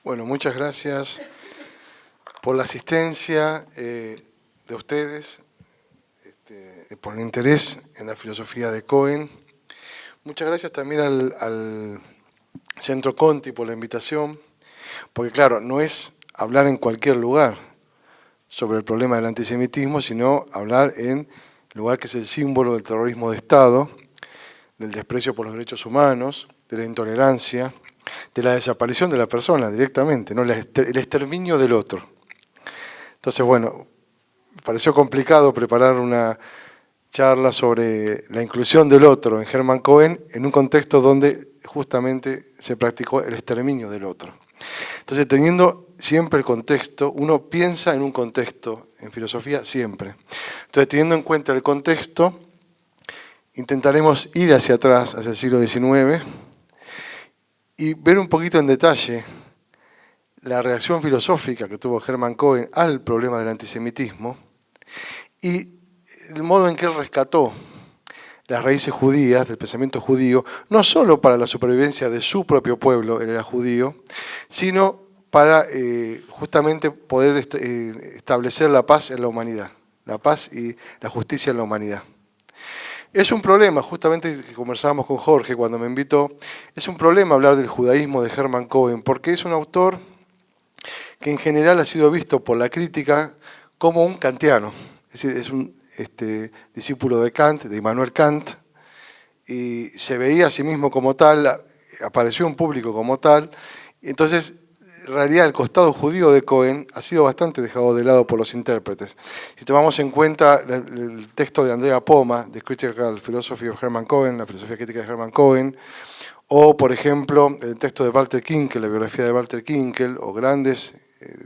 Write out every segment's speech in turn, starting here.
Bueno, muchas gracias por la asistencia de ustedes, por el interés en la filosofía de Cohen. Muchas gracias también al Centro Conti por la invitación, porque claro, no es hablar en cualquier lugar sobre el problema del antisemitismo, sino hablar en el lugar que es el símbolo del terrorismo de Estado, del desprecio por los derechos humanos, de la intolerancia, de la desaparición de la persona directamente, ¿no? El exterminio del otro. Entonces, bueno, me pareció complicado preparar una charla sobre la inclusión del otro en Hermann Cohen en un contexto donde justamente se practicó el exterminio del otro. Entonces, teniendo siempre el contexto, uno piensa en un contexto, en filosofía siempre. Entonces, teniendo en cuenta el contexto, intentaremos ir hacia atrás, hacia el siglo XIX, y ver un poquito en detalle la reacción filosófica que tuvo Hermann Cohen al problema del antisemitismo y el modo en que él rescató las raíces judías, del pensamiento judío, no solo para la supervivencia de su propio pueblo, él era judío, sino para justamente poder establecer la paz en la humanidad, la paz y la justicia en la humanidad. Es un problema, justamente que conversábamos con Jorge cuando me invitó, es un problema hablar del judaísmo de Hermann Cohen, porque es un autor que en general ha sido visto por la crítica como un kantiano, es decir, es un discípulo de Kant, de Immanuel Kant, y se veía a sí mismo como tal, apareció en público como tal, y entonces en realidad el costado judío de Cohen ha sido bastante dejado de lado por los intérpretes. Si tomamos en cuenta el texto de Andrea Poma, The Critical Philosophy of Hermann Cohen, la filosofía crítica de Hermann Cohen, o por ejemplo el texto de Walter Kinkel, la biografía de Walter Kinkel, o grandes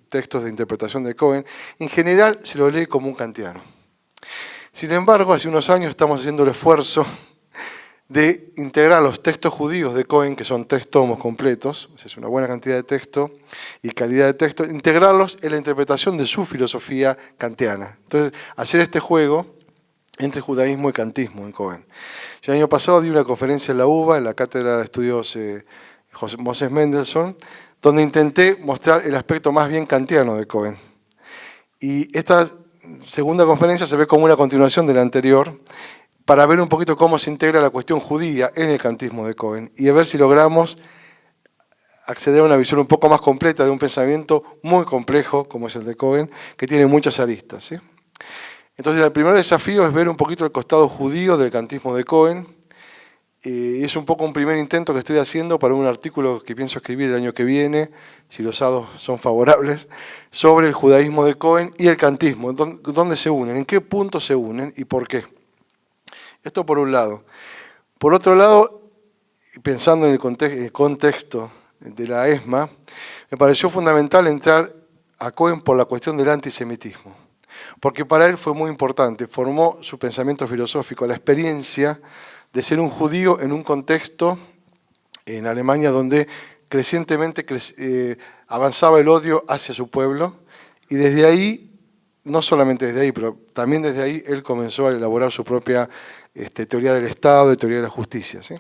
textos de interpretación de Cohen, en general se lo lee como un kantiano. Sin embargo, hace unos años estamos haciendo el esfuerzo de integrar los textos judíos de Cohen, que son 3 tomos completos, es una buena cantidad de texto y calidad de texto, integrarlos en la interpretación de su filosofía kantiana. Entonces, hacer este juego entre judaísmo y kantismo en Cohen. Yo el año pasado di una conferencia en la UBA, en la Cátedra de Estudios Moses Mendelssohn, donde intenté mostrar el aspecto más bien kantiano de Cohen. Y esta segunda conferencia se ve como una continuación de la anterior, para ver un poquito cómo se integra la cuestión judía en el kantismo de Cohen y a ver si logramos acceder a una visión un poco más completa de un pensamiento muy complejo como es el de Cohen, que tiene muchas aristas, ¿sí? Entonces el primer desafío es ver un poquito el costado judío del kantismo de Cohen, y es un poco un primer intento que estoy haciendo para un artículo que pienso escribir el año que viene, si los dados son favorables, sobre el judaísmo de Cohen y el kantismo, dónde se unen, en qué punto se unen y por qué. Esto por un lado. Por otro lado, pensando en el contexto de la ESMA, me pareció fundamental entrar a Cohen por la cuestión del antisemitismo, porque para él fue muy importante, formó su pensamiento filosófico, la experiencia de ser un judío en un contexto en Alemania donde crecientemente avanzaba el odio hacia su pueblo, y desde ahí, no solamente desde ahí, pero también desde ahí, él comenzó a elaborar su propia teoría del Estado y teoría de la justicia, ¿sí?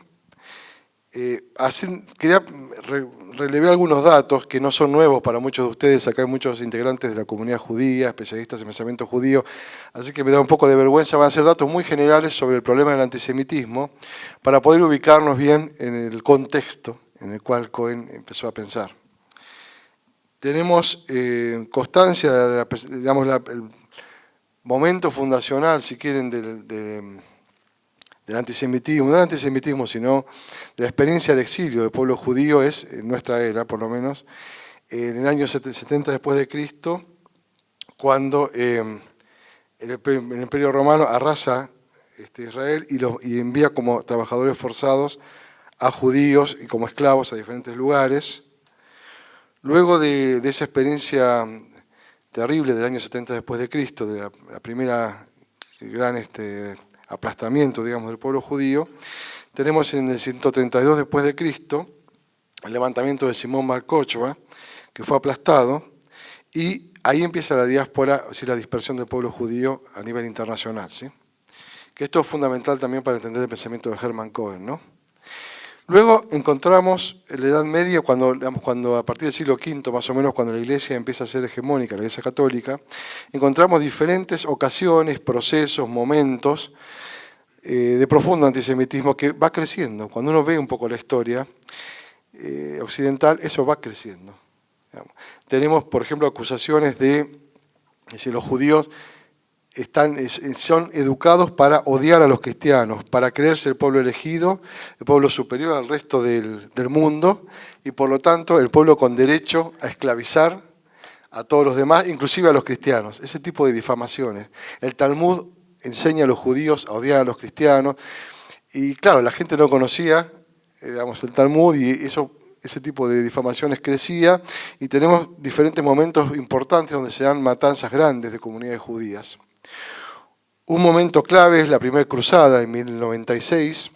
Relevé algunos datos que no son nuevos para muchos de ustedes. Acá hay muchos integrantes de la comunidad judía, especialistas en pensamiento judío, así que me da un poco de vergüenza. Van a ser datos muy generales sobre el problema del antisemitismo para poder ubicarnos bien en el contexto en el cual Cohen empezó a pensar. Tenemos constancia de digamos, el momento fundacional, si quieren, del antisemitismo, no del antisemitismo, sino de la experiencia de exilio del pueblo judío, es en nuestra era, por lo menos, en el año 70 después de Cristo, cuando el Imperio Romano arrasa Israel y envía como trabajadores forzados a judíos y como esclavos a diferentes lugares. Luego de esa experiencia terrible del año 70 después de Cristo, de la primera gran aplastamiento, digamos, del pueblo judío, tenemos en el 132 después de Cristo el levantamiento de Simón Bar Kokhba, que fue aplastado, y ahí empieza la diáspora, es decir, la dispersión del pueblo judío a nivel internacional, ¿sí? Que esto es fundamental también para entender el pensamiento de Hermann Cohen, ¿no? Luego encontramos en la Edad Media, cuando a partir del siglo V, más o menos, cuando la Iglesia empieza a ser hegemónica, la Iglesia Católica, encontramos diferentes ocasiones, procesos, momentos de profundo antisemitismo que va creciendo. Cuando uno ve un poco la historia occidental, eso va creciendo. Digamos. Tenemos, por ejemplo, acusaciones de si los judíos son educados para odiar a los cristianos, para creerse el pueblo elegido, el pueblo superior al resto del mundo, y por lo tanto el pueblo con derecho a esclavizar a todos los demás, inclusive a los cristianos. Ese tipo de difamaciones. El Talmud enseña a los judíos a odiar a los cristianos, y claro, la gente no conocía el Talmud, y ese tipo de difamaciones crecía, y tenemos diferentes momentos importantes donde se dan matanzas grandes de comunidades judías. Un momento clave es la primera cruzada en 1096,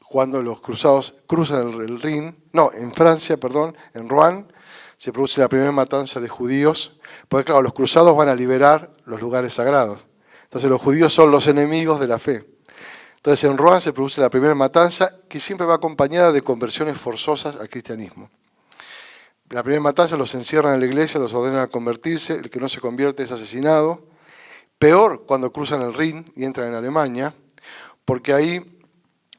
cuando los cruzados cruzan el Rin, en Francia, en Rouen, se produce la primera matanza de judíos, porque claro, los cruzados van a liberar los lugares sagrados. Entonces los judíos son los enemigos de la fe. Entonces en Rouen se produce la primera matanza, que siempre va acompañada de conversiones forzosas al cristianismo. La primera matanza los encierran en la iglesia, los ordenan a convertirse, el que no se convierte es asesinado. Peor cuando cruzan el Rin y entran en Alemania, porque ahí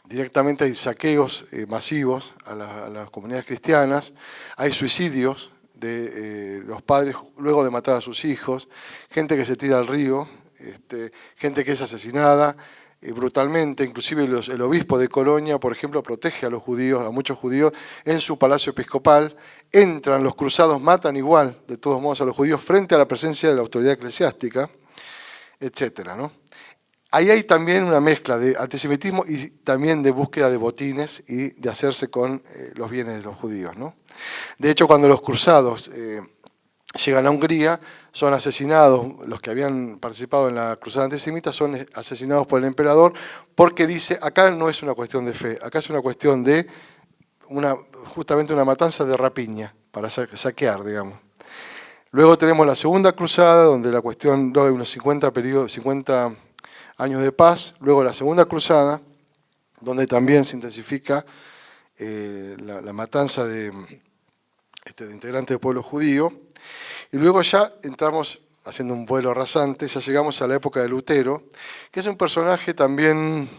directamente hay saqueos masivos a las comunidades cristianas, hay suicidios de los padres luego de matar a sus hijos, gente que se tira al río, gente que es asesinada brutalmente, inclusive el obispo de Colonia, por ejemplo, protege a los judíos, a muchos judíos, en su palacio episcopal. Entran los cruzados, matan igual, de todos modos, a los judíos frente a la presencia de la autoridad eclesiástica, etcétera, ¿no? Ahí hay también una mezcla de antisemitismo y también de búsqueda de botines y de hacerse con los bienes de los judíos, ¿no? De hecho, cuando los cruzados llegan a Hungría, son asesinados, los que habían participado en la cruzada antisemita son asesinados por el emperador, porque dice, acá no es una cuestión de fe, acá es una cuestión de justamente una matanza de rapiña, para saquear, digamos. Luego tenemos la segunda cruzada, donde la cuestión, luego hay unos 50 años de paz. Luego la segunda cruzada, donde también se intensifica la matanza de integrantes del pueblo judío. Y luego ya entramos, haciendo un vuelo rasante, ya llegamos a la época de Lutero, que es un personaje también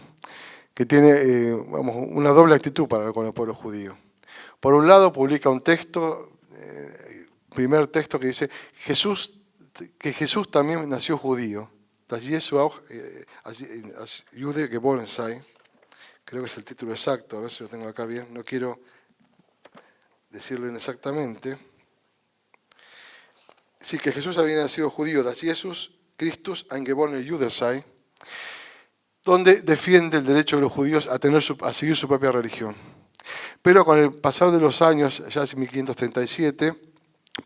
que tiene una doble actitud con el pueblo judío. Por un lado publica un texto, primer texto que dice que Jesús también nació judío. Das Jesu auch als Jude geboren sei. Creo que es el título exacto, a ver si lo tengo acá bien. No quiero decirlo inexactamente. Sí, que Jesús había nacido judío. Das Jesus Christus ein geborener Jude sei, donde defiende el derecho de los judíos a seguir su propia religión. Pero con el pasar de los años, ya en 1537,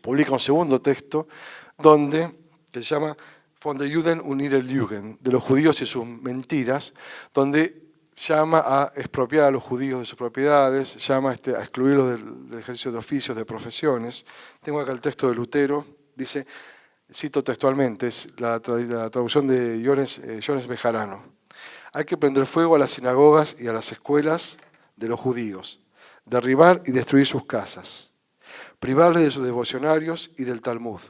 publica un segundo texto que se llama Von den Juden und ihrer Lügen, de los judíos y sus mentiras, donde llama a expropiar a los judíos de sus propiedades, llama a excluirlos del ejercicio de oficios, de profesiones. Tengo acá el texto de Lutero, dice, cito textualmente, es la traducción de Jones Bejarano. Hay que prender fuego a las sinagogas y a las escuelas de los judíos, derribar y destruir sus casas, privarles de sus devocionarios y del Talmud.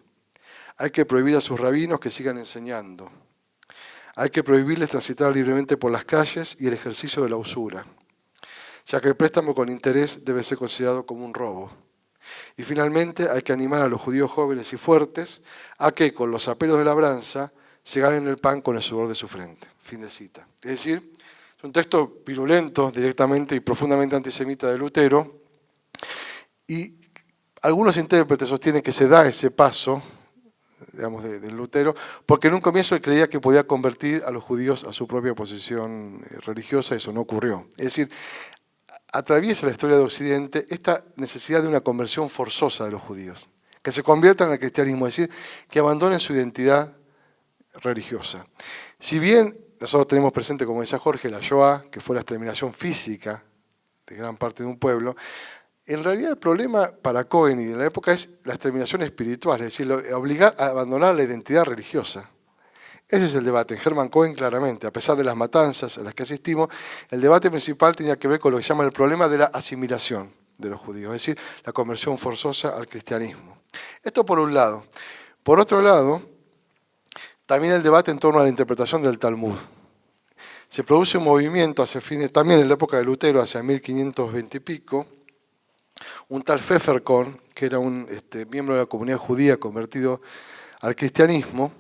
Hay que prohibir a sus rabinos que sigan enseñando. Hay que prohibirles transitar libremente por las calles y el ejercicio de la usura, ya que el préstamo con interés debe ser considerado como un robo. Y finalmente hay que animar a los judíos jóvenes y fuertes a que, con los aperos de labranza, se ganen el pan con el sudor de su frente. Fin de cita. Es decir, es un texto virulento, directamente y profundamente antisemita de Lutero, y algunos intérpretes sostienen que se da ese paso, digamos, de Lutero, porque en un comienzo él creía que podía convertir a los judíos a su propia posición religiosa, y eso no ocurrió. Es decir, atraviesa la historia de Occidente esta necesidad de una conversión forzosa de los judíos, que se conviertan al cristianismo, es decir, que abandonen su identidad religiosa. Si bien nosotros tenemos presente, como decía Jorge, la Shoah, que fue la exterminación física de gran parte de un pueblo, en realidad el problema para Cohen y en la época es la exterminación espiritual, es decir, obligar a abandonar la identidad religiosa. Ese es el debate. En Hermann Cohen, claramente, a pesar de las matanzas a las que asistimos, el debate principal tenía que ver con lo que se llama el problema de la asimilación de los judíos, es decir, la conversión forzosa al cristianismo. Esto por un lado. Por otro lado, también el debate en torno a la interpretación del Talmud. Se produce un movimiento hacia fines, también en la época de Lutero, hacia 1520 y pico, un tal Pfefferkorn, que era un miembro de la comunidad judía convertido al cristianismo,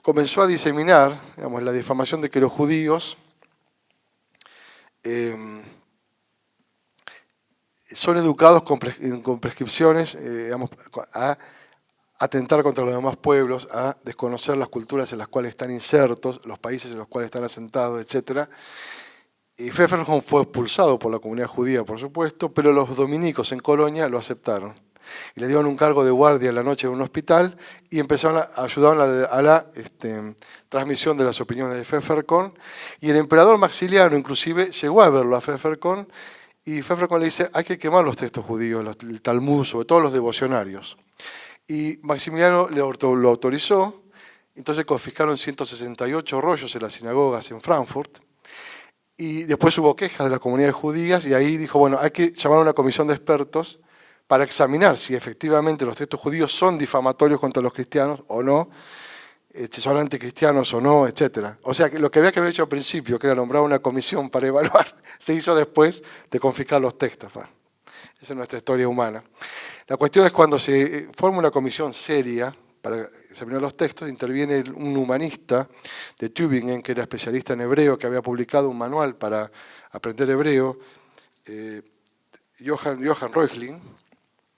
comenzó a diseminar, digamos, la difamación de que los judíos son educados con prescripciones, digamos, a atentar contra los demás pueblos, a desconocer las culturas en las cuales están insertos, los países en los cuales están asentados, etc. Y Pfefferkorn fue expulsado por la comunidad judía, por supuesto, pero los dominicos en Colonia lo aceptaron. Y le dieron un cargo de guardia en la noche en un hospital y empezaron a ayudar a la transmisión de las opiniones de Pfefferkorn. Y el emperador Maxiliano inclusive llegó a verlo a Pfefferkorn y Pfefferkorn le dice: hay que quemar los textos judíos, el Talmud, sobre todo los devocionarios. Y Maximiliano lo autorizó, entonces confiscaron 168 rollos en las sinagogas en Frankfurt. Y después hubo quejas de las comunidades judías y ahí dijo: bueno, hay que llamar a una comisión de expertos para examinar si efectivamente los textos judíos son difamatorios contra los cristianos o no, si son anticristianos o no, etc. O sea, que lo que había que haber hecho al principio, que era nombrar una comisión para evaluar, se hizo después de confiscar los textos. Bueno, esa es nuestra historia humana. La cuestión es cuando se forma una comisión seria para examinar los textos, interviene un humanista de Tübingen, que era especialista en hebreo, que había publicado un manual para aprender hebreo, Johann Reuchlin.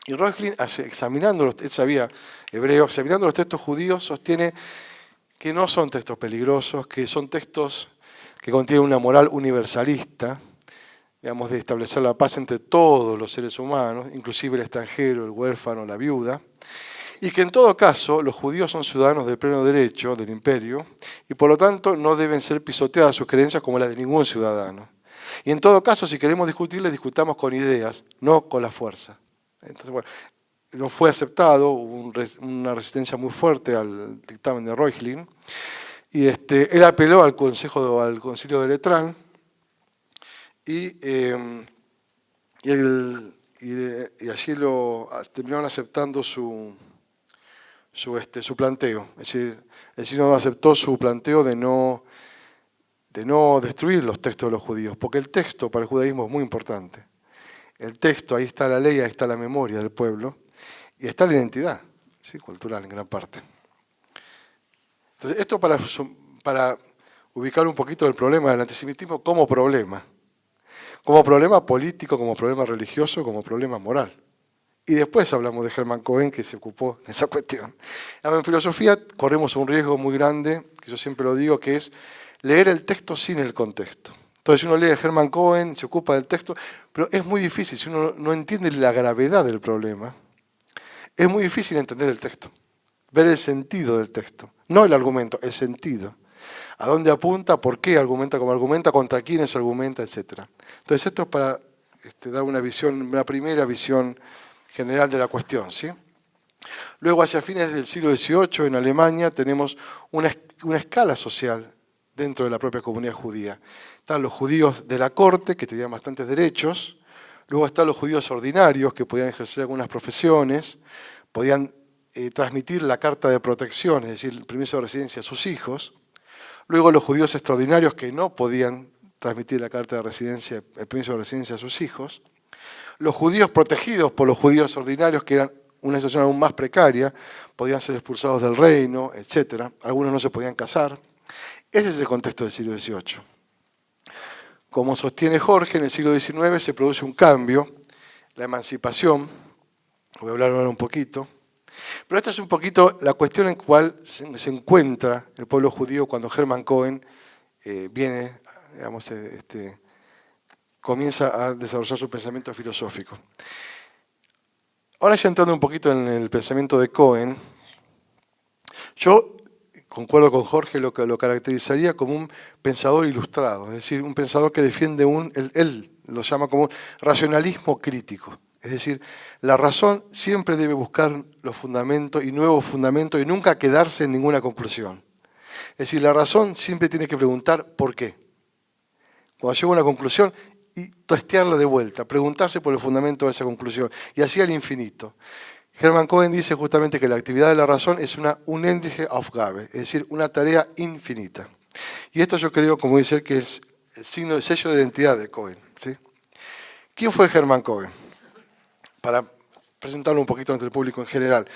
Y Reuchlin, él sabía hebreo, examinando los textos judíos, sostiene que no son textos peligrosos, que son textos que contienen una moral universalista, digamos, de establecer la paz entre todos los seres humanos, inclusive el extranjero, el huérfano, la viuda, y que en todo caso los judíos son ciudadanos de pleno derecho del imperio y por lo tanto no deben ser pisoteadas sus creencias como las de ningún ciudadano. Y en todo caso, si queremos discutirles, discutamos con ideas, no con la fuerza. Entonces, bueno, no fue aceptado, hubo una resistencia muy fuerte al dictamen de Reuchlin, y él apeló al concilio de Letrán, y allí terminaron aceptando su planteo. Es decir, el sínodo aceptó su planteo de no destruir los textos de los judíos, porque el texto para el judaísmo es muy importante. El texto, ahí está la ley, ahí está la memoria del pueblo, y está la identidad, ¿sí?, cultural en gran parte. Entonces, esto para ubicar un poquito el problema del antisemitismo como problema político, como problema religioso, como problema moral. Y después hablamos de Hermann Cohen, que se ocupó de esa cuestión. En filosofía corremos un riesgo muy grande, que yo siempre lo digo, que es leer el texto sin el contexto. Entonces uno lee a Hermann Cohen, se ocupa del texto, pero es muy difícil, si uno no entiende la gravedad del problema, es muy difícil entender el texto, ver el sentido del texto, no el argumento, el sentido. A dónde apunta, por qué argumenta como argumenta, contra quiénes argumenta, etc. Entonces esto es para dar una primera visión general de la cuestión, ¿sí? Luego, hacia fines del siglo XVIII, en Alemania, tenemos una escala social dentro de la propia comunidad judía. Están los judíos de la corte, que tenían bastantes derechos. Luego están los judíos ordinarios, que podían ejercer algunas profesiones, podían transmitir la carta de protección, es decir, el permiso de residencia a sus hijos. Luego los judíos extraordinarios, que no podían transmitir la carta de residencia, el permiso de residencia a sus hijos. Los judíos protegidos por los judíos ordinarios, que eran una situación aún más precaria, podían ser expulsados del reino, etc. Algunos no se podían casar. Ese es el contexto del siglo XVIII. Como sostiene Jorge, en el siglo XIX se produce un cambio, la emancipación, voy a hablar ahora un poquito, pero esta es un poquito la cuestión en cual se encuentra el pueblo judío cuando Hermann Cohen viene, digamos, comienza a desarrollar su pensamiento filosófico. Ahora ya entrando un poquito en el pensamiento de Cohen, yo concuerdo con Jorge, lo caracterizaría como un pensador ilustrado, es decir, un pensador que defiende él lo llama como un racionalismo crítico. Es decir, la razón siempre debe buscar los fundamentos y nuevos fundamentos y nunca quedarse en ninguna conclusión. Es decir, la razón siempre tiene que preguntar ¿por qué? Cuando llega a una conclusión, y testearla de vuelta, preguntarse por el fundamento de esa conclusión, y así al infinito. Hermann Cohen dice justamente que la actividad de la razón es una unendliche Aufgabe, es decir, una tarea infinita. Y esto yo creo, como dice él, que es el signo de sello de identidad de Cohen, ¿sí? ¿Quién fue Hermann Cohen? Para presentarlo un poquito ante el público en general.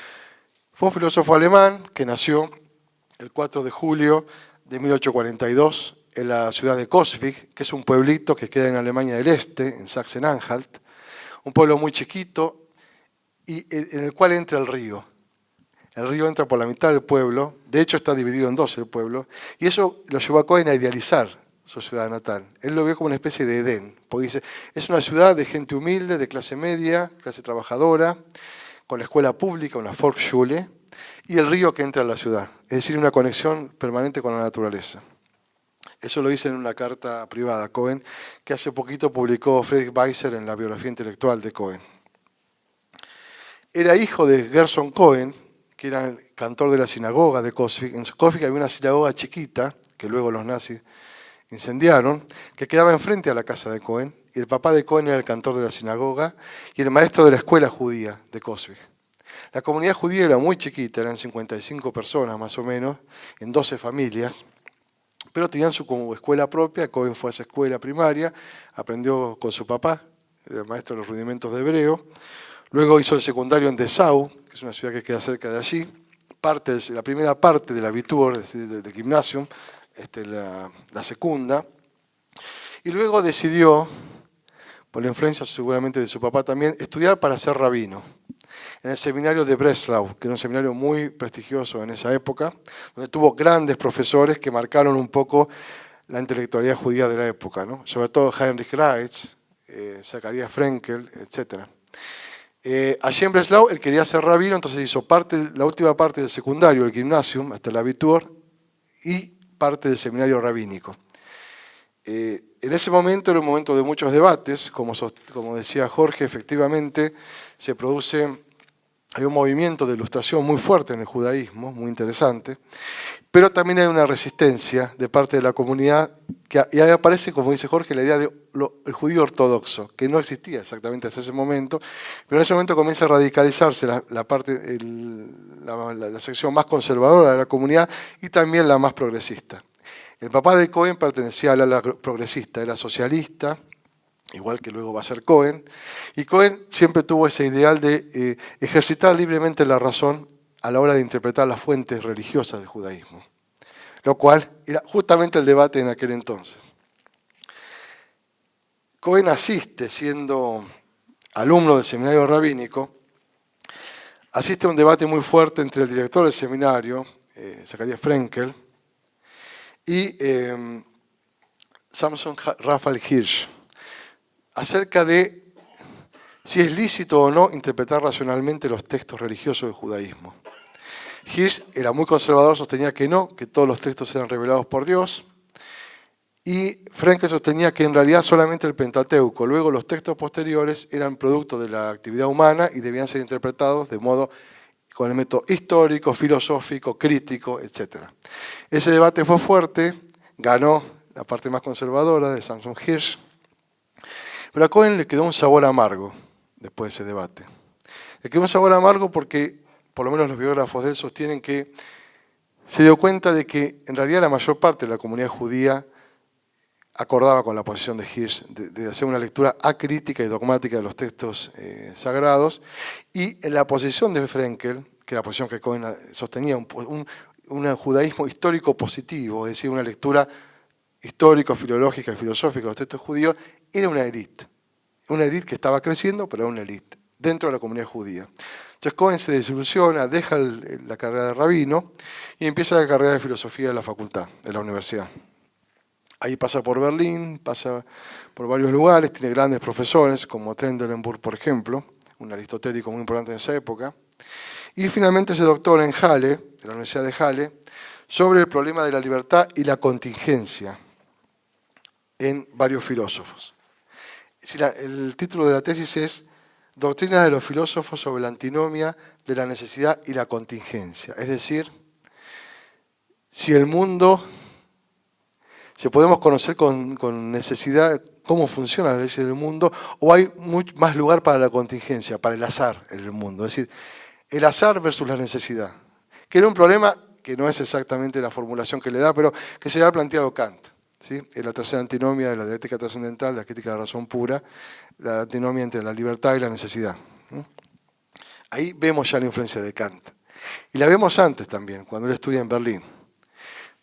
Fue un filósofo alemán que nació el 4 de julio de 1842 en la ciudad de Coswig, que es un pueblito que queda en Alemania del Este, en Sachsen-Anhalt, un pueblo muy chiquito y en el cual entra el río. El río entra por la mitad del pueblo, de hecho está dividido en dos el pueblo, y eso lo llevó a Cohen a idealizar su ciudad natal. Él lo vio como una especie de Edén, porque dice, es una ciudad de gente humilde, de clase media, clase trabajadora, con la escuela pública, una Volksschule, y el río que entra en la ciudad, es decir, una conexión permanente con la naturaleza. Eso lo dice en una carta privada a Cohen, que hace poquito publicó Friedrich Weiser en la biografía intelectual de Cohen. Era hijo de Gerson Cohen, que era el cantor de la sinagoga de Coswig. En Coswig había una sinagoga chiquita, que luego los nazis incendiaron, que quedaba enfrente a la casa de Cohen, y el papá de Cohen era el cantor de la sinagoga y el maestro de la escuela judía de Coswig. La comunidad judía era muy chiquita, eran 55 personas más o menos, en 12 familias, pero tenían su como escuela propia. Cohen fue a esa escuela primaria, aprendió con su papá, el maestro de los rudimentos de hebreo, luego hizo el secundario en Dessau, que es una ciudad que queda cerca de allí, la primera parte del Abitur, es decir, del Gymnasium, la segunda, y luego decidió, por la influencia seguramente de su papá también, estudiar para ser rabino en el seminario de Breslau, que era un seminario muy prestigioso en esa época, donde tuvo grandes profesores que marcaron un poco la intelectualidad judía de la época, ¿no? Sobre todo Heinrich Reitz, Zacharias Frenkel, etc. Allí en Breslau él quería ser rabino, entonces hizo la última parte del secundario, el Gymnasium, hasta el Abitur, y parte del seminario rabínico. En ese momento era un momento de muchos debates, como decía Jorge, efectivamente hay un movimiento de ilustración muy fuerte en el judaísmo, muy interesante, pero también hay una resistencia de parte de la comunidad, y ahí aparece, como dice Jorge, la idea del judío ortodoxo, que no existía exactamente hasta ese momento, pero en ese momento comienza a radicalizarse la sección más conservadora de la comunidad y también la más progresista. El papá de Cohen pertenecía al ala progresista, era socialista, igual que luego va a ser Cohen, y Cohen siempre tuvo ese ideal de ejercitar libremente la razón a la hora de interpretar las fuentes religiosas del judaísmo, lo cual era justamente el debate en aquel entonces. Cohen asiste, siendo alumno del seminario rabínico, asiste a un debate muy fuerte entre el director del seminario, Zacharias Frenkel, y Samson Raphael Hirsch, acerca de si es lícito o no interpretar racionalmente los textos religiosos del judaísmo. Hirsch era muy conservador, sostenía que no, que todos los textos eran revelados por Dios, y Frenkel sostenía que en realidad solamente el Pentateuco, luego los textos posteriores, eran producto de la actividad humana y debían ser interpretados de modo con el método histórico, filosófico, crítico, etc. Ese debate fue fuerte, ganó la parte más conservadora de Samson Hirsch, pero a Cohen le quedó un sabor amargo después de ese debate. Le quedó un sabor amargo porque, por lo menos los biógrafos de él sostienen que se dio cuenta de que en realidad la mayor parte de la comunidad judía acordaba con la posición de Hirsch de hacer una lectura acrítica y dogmática de los textos sagrados, y en la posición de Frenkel, que era la posición que Cohen sostenía, un judaísmo histórico positivo, es decir, una lectura histórico, filológica y filosófica de los textos judíos, era una élite que estaba creciendo, pero era una élite dentro de la comunidad judía. Entonces Cohen se desilusiona, deja la carrera de rabino y empieza la carrera de filosofía de la facultad, de la universidad. Ahí pasa por Berlín, pasa por varios lugares, tiene grandes profesores, como Trendelenburg, por ejemplo, un aristotélico muy importante en esa época, y finalmente se doctora en Halle, de la Universidad de Halle, sobre el problema de la libertad y la contingencia en varios filósofos. El título de la tesis es Doctrina de los filósofos sobre la antinomia de la necesidad y la contingencia. Es decir, si el mundo, si podemos conocer con necesidad cómo funciona la ley del mundo, o hay más lugar para la contingencia, para el azar en el mundo. Es decir, el azar versus la necesidad. Que era un problema que no es exactamente la formulación que le da, pero que se ha planteado Kant. ¿Sí? En la tercera antinomia de la dialéctica trascendental, la crítica de la razón pura, la antinomia entre la libertad y la necesidad. Ahí vemos ya la influencia de Kant. Y la vemos antes también, cuando él estudia en Berlín.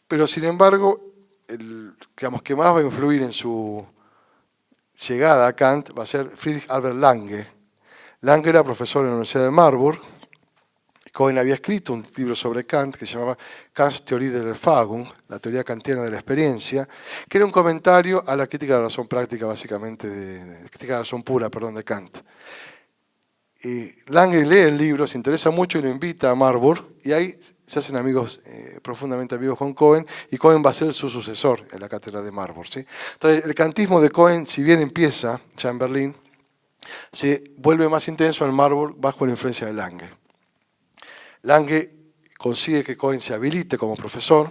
Pero sin embargo, el digamos, que más va a influir en su llegada a Kant va a ser Friedrich Albert Lange. Lange era profesor en la Universidad de Marburg. Cohen había escrito un libro sobre Kant que se llamaba Kants Theorie der Erfahrung, la teoría kantiana de la experiencia, que era un comentario a la crítica de la razón práctica, básicamente, crítica de la razón pura, perdón, de Kant. Lange lee el libro, se interesa mucho y lo invita a Marburg, y ahí se hacen amigos, profundamente amigos con Cohen, y Cohen va a ser su sucesor en la cátedra de Marburg. ¿Sí? Entonces, el kantismo de Cohen, si bien empieza ya en Berlín, se vuelve más intenso en Marburg bajo la influencia de Lange. Lange consigue que Cohen se habilite como profesor,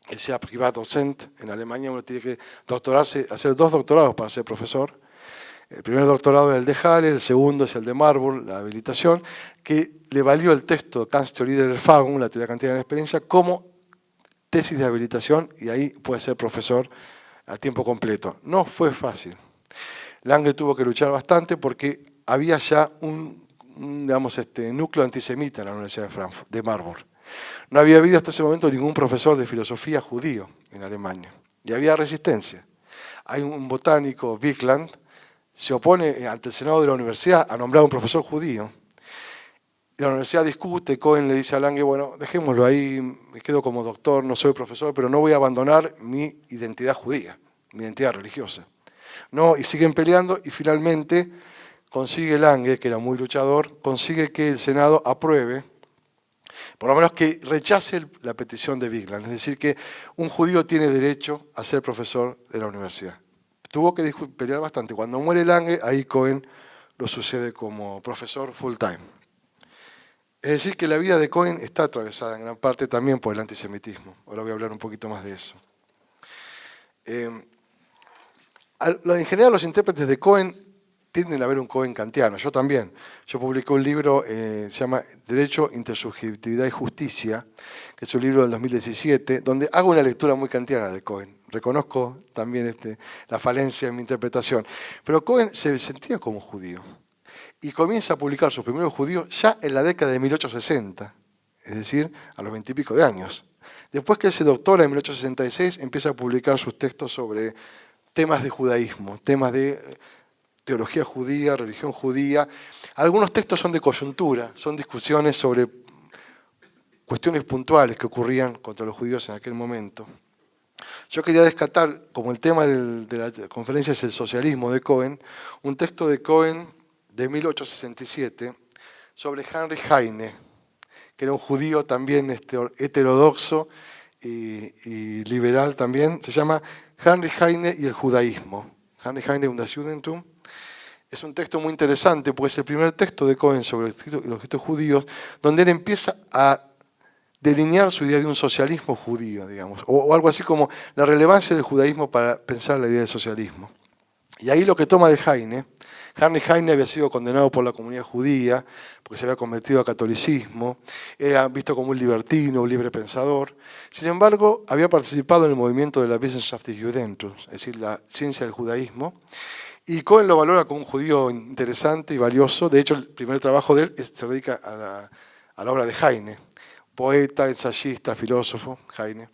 que sea privatdocent. En Alemania uno tiene que doctorarse, hacer 2 doctorados para ser profesor. El primer doctorado es el de Halle, el segundo es el de Marburg, la habilitación, que le valió el texto Kants Theorie der Erfahrung, la teoría kantiana de la experiencia, como tesis de habilitación, y ahí puede ser profesor a tiempo completo. No fue fácil. Lange tuvo que luchar bastante porque había ya un núcleo antisemita en la Universidad de Marburg. No había habido hasta ese momento ningún profesor de filosofía judío en Alemania. Y había resistencia. Hay un botánico, Wigand, se opone ante el Senado de la universidad a nombrar a un profesor judío. La universidad discute, Cohen le dice a Lange, bueno, dejémoslo ahí, me quedo como doctor, no soy profesor, pero no voy a abandonar mi identidad judía, mi identidad religiosa. No, y siguen peleando y finalmente consigue Lange, que era muy luchador, consigue que el Senado apruebe, por lo menos que rechace la petición de Wigand, es decir, que un judío tiene derecho a ser profesor de la universidad. Tuvo que pelear bastante. Cuando muere Lange, ahí Cohen lo sucede como profesor full time. Es decir, que la vida de Cohen está atravesada en gran parte también por el antisemitismo. Ahora voy a hablar un poquito más de eso. En general, los intérpretes de Cohen tienden a ver un Cohen kantiano, yo también. Yo publiqué un libro, se llama Derecho, Intersubjetividad y Justicia, que es un libro del 2017, donde hago una lectura muy kantiana de Cohen. Reconozco también la falencia en mi interpretación. Pero Cohen se sentía como judío y comienza a publicar sus primeros judíos ya en la década de 1860, es decir, a los 20 y pico de años. Después que él se doctora en 1866, empieza a publicar sus textos sobre temas de judaísmo, temas de teología judía, religión judía. Algunos textos son de coyuntura, son discusiones sobre cuestiones puntuales que ocurrían contra los judíos en aquel momento. Yo quería descartar, como el tema de la conferencia es el socialismo de Cohen, un texto de Cohen de 1867 sobre Heinrich Heine, que era un judío también heterodoxo y liberal también. Se llama Heinrich Heine y el judaísmo. Heinrich Heine und das Judentum. Es un texto muy interesante porque es el primer texto de Cohen sobre los escritos judíos, donde él empieza a delinear su idea de un socialismo judío, digamos, o algo así como la relevancia del judaísmo para pensar la idea de socialismo. Y ahí lo que toma de Heine, Heinrich Heine había sido condenado por la comunidad judía porque se había convertido al catolicismo, era visto como un libertino, un libre pensador. Sin embargo, había participado en el movimiento de la Wissenschaft des Judentums, es decir, la ciencia del judaísmo, y Cohen lo valora como un judío interesante y valioso. De hecho, el primer trabajo de él se dedica a la obra de Heine, poeta, ensayista, filósofo, Heine.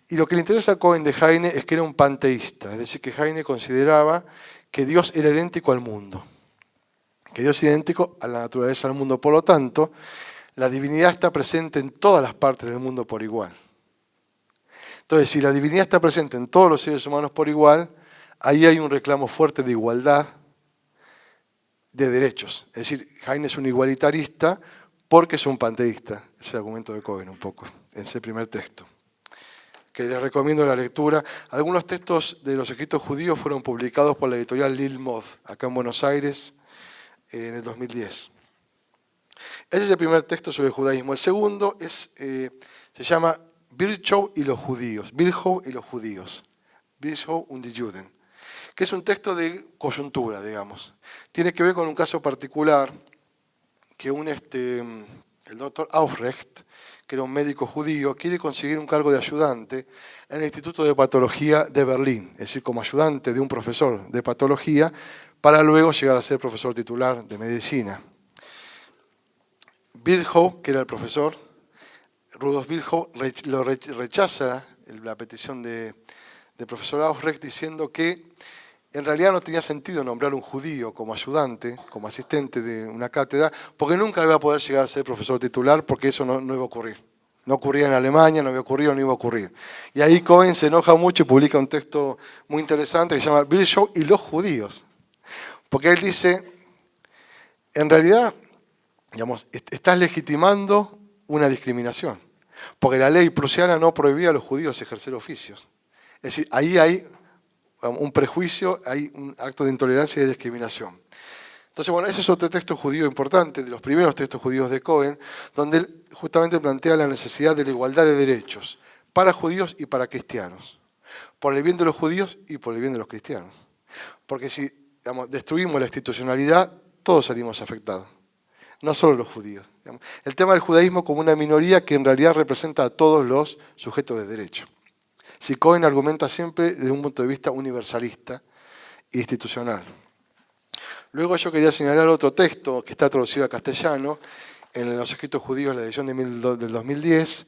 Y lo que le interesa a Cohen de Heine es que era un panteísta, es decir, que Heine consideraba que Dios era idéntico al mundo, que Dios es idéntico a la naturaleza del mundo. Por lo tanto, la divinidad está presente en todas las partes del mundo por igual. Entonces, si la divinidad está presente en todos los seres humanos por igual, ahí hay un reclamo fuerte de igualdad de derechos. Es decir, Heine es un igualitarista porque es un panteísta. Es el argumento de Cohen un poco, en ese primer texto, que les recomiendo la lectura. Algunos textos de los escritos judíos fueron publicados por la editorial Lilmoth, acá en Buenos Aires, en el 2010. Ese es el primer texto sobre el judaísmo. El segundo se llama Virchow y los judíos. Virchow y los judíos. Virchow und die Juden. Que es un texto de coyuntura, digamos. Tiene que ver con un caso particular que el doctor Aufrecht, que era un médico judío, quiere conseguir un cargo de ayudante en el Instituto de Patología de Berlín, es decir, como ayudante de un profesor de patología, para luego llegar a ser profesor titular de medicina. Virchow, que era el profesor, Rudolf Virchow, rechaza la petición del profesor Aufrecht diciendo que en realidad no tenía sentido nombrar un judío como ayudante, como asistente de una cátedra, porque nunca iba a poder llegar a ser profesor titular, porque eso no iba a ocurrir. No ocurría en Alemania, no había ocurrido, no iba a ocurrir. Y ahí Cohen se enoja mucho y publica un texto muy interesante que se llama Virchow y los judíos. Porque él dice, en realidad, digamos, estás legitimando una discriminación, porque la ley prusiana no prohibía a los judíos ejercer oficios. Es decir, ahí hay un prejuicio, hay un acto de intolerancia y de discriminación. Entonces, bueno, ese es otro texto judío importante, de los primeros textos judíos de Cohen, donde él justamente plantea la necesidad de la igualdad de derechos para judíos y para cristianos, por el bien de los judíos y por el bien de los cristianos. Porque si, digamos, destruimos la institucionalidad, todos salimos afectados, no solo los judíos. Digamos. El tema del judaísmo como una minoría que en realidad representa a todos los sujetos de derecho. Si Cohen argumenta siempre desde un punto de vista universalista e institucional. Luego yo quería señalar otro texto que está traducido a castellano en los escritos judíos, la edición del 2010,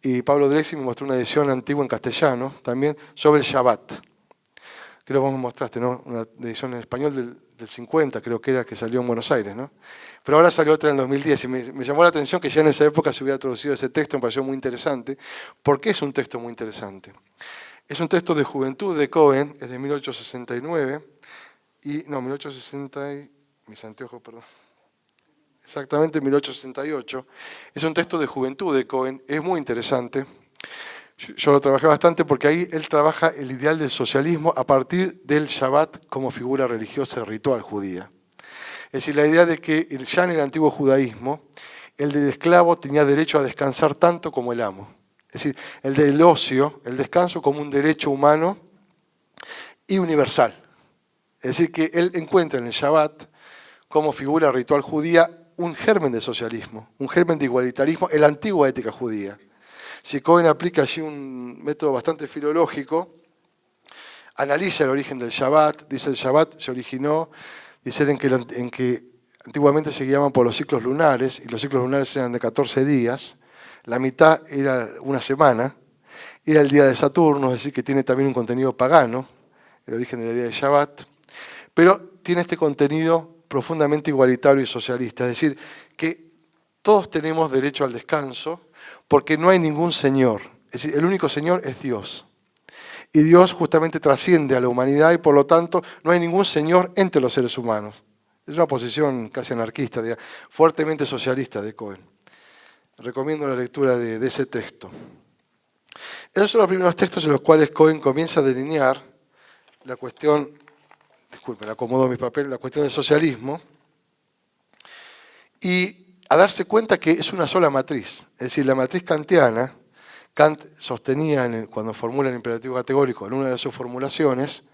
y Pablo Drexi me mostró una edición antigua en castellano, también, sobre el Shabbat. Creo que vos me mostraste, ¿no? Una edición en español del 50, creo que era, que salió en Buenos Aires, ¿no? Pero ahora salió otra en el 2010 y me llamó la atención que ya en esa época se hubiera traducido ese texto, me pareció muy interesante. ¿Por qué es un texto muy interesante? Es un texto de juventud de Cohen, es de 1869, mis anteojos, perdón. Exactamente 1868. Es un texto de juventud de Cohen, es muy interesante. Yo lo trabajé bastante porque ahí él trabaja el ideal del socialismo a partir del Shabbat como figura religiosa y ritual judía. Es decir, la idea de que ya en el antiguo judaísmo, el del esclavo tenía derecho a descansar tanto como el amo. Es decir, el del ocio, el descanso como un derecho humano y universal. Es decir, que él encuentra en el Shabbat, como figura ritual judía, un germen de socialismo, un germen de igualitarismo en la antigua ética judía. Si Cohen aplica allí un método bastante filológico, analiza el origen del Shabbat, dice el Shabbat se originó, dice en que antiguamente se guiaban por los ciclos lunares, y los ciclos lunares eran de 14 días, la mitad era una semana, era el día de Saturno, es decir, que tiene también un contenido pagano, el origen del día de Shabbat, pero tiene este contenido profundamente igualitario y socialista, es decir, que todos tenemos derecho al descanso porque no hay ningún Señor, es decir, el único Señor es Dios. Y Dios justamente trasciende a la humanidad y por lo tanto no hay ningún Señor entre los seres humanos. Es una posición casi anarquista, fuertemente socialista de Cohen. Recomiendo la lectura de ese texto. Esos son los primeros textos en los cuales Cohen comienza a delinear la cuestión, disculpen, acomodo mi papel, la cuestión del socialismo, y a darse cuenta que es una sola matriz. Es decir, la matriz kantiana, Kant sostenía cuando formula el imperativo categórico en una de sus formulaciones,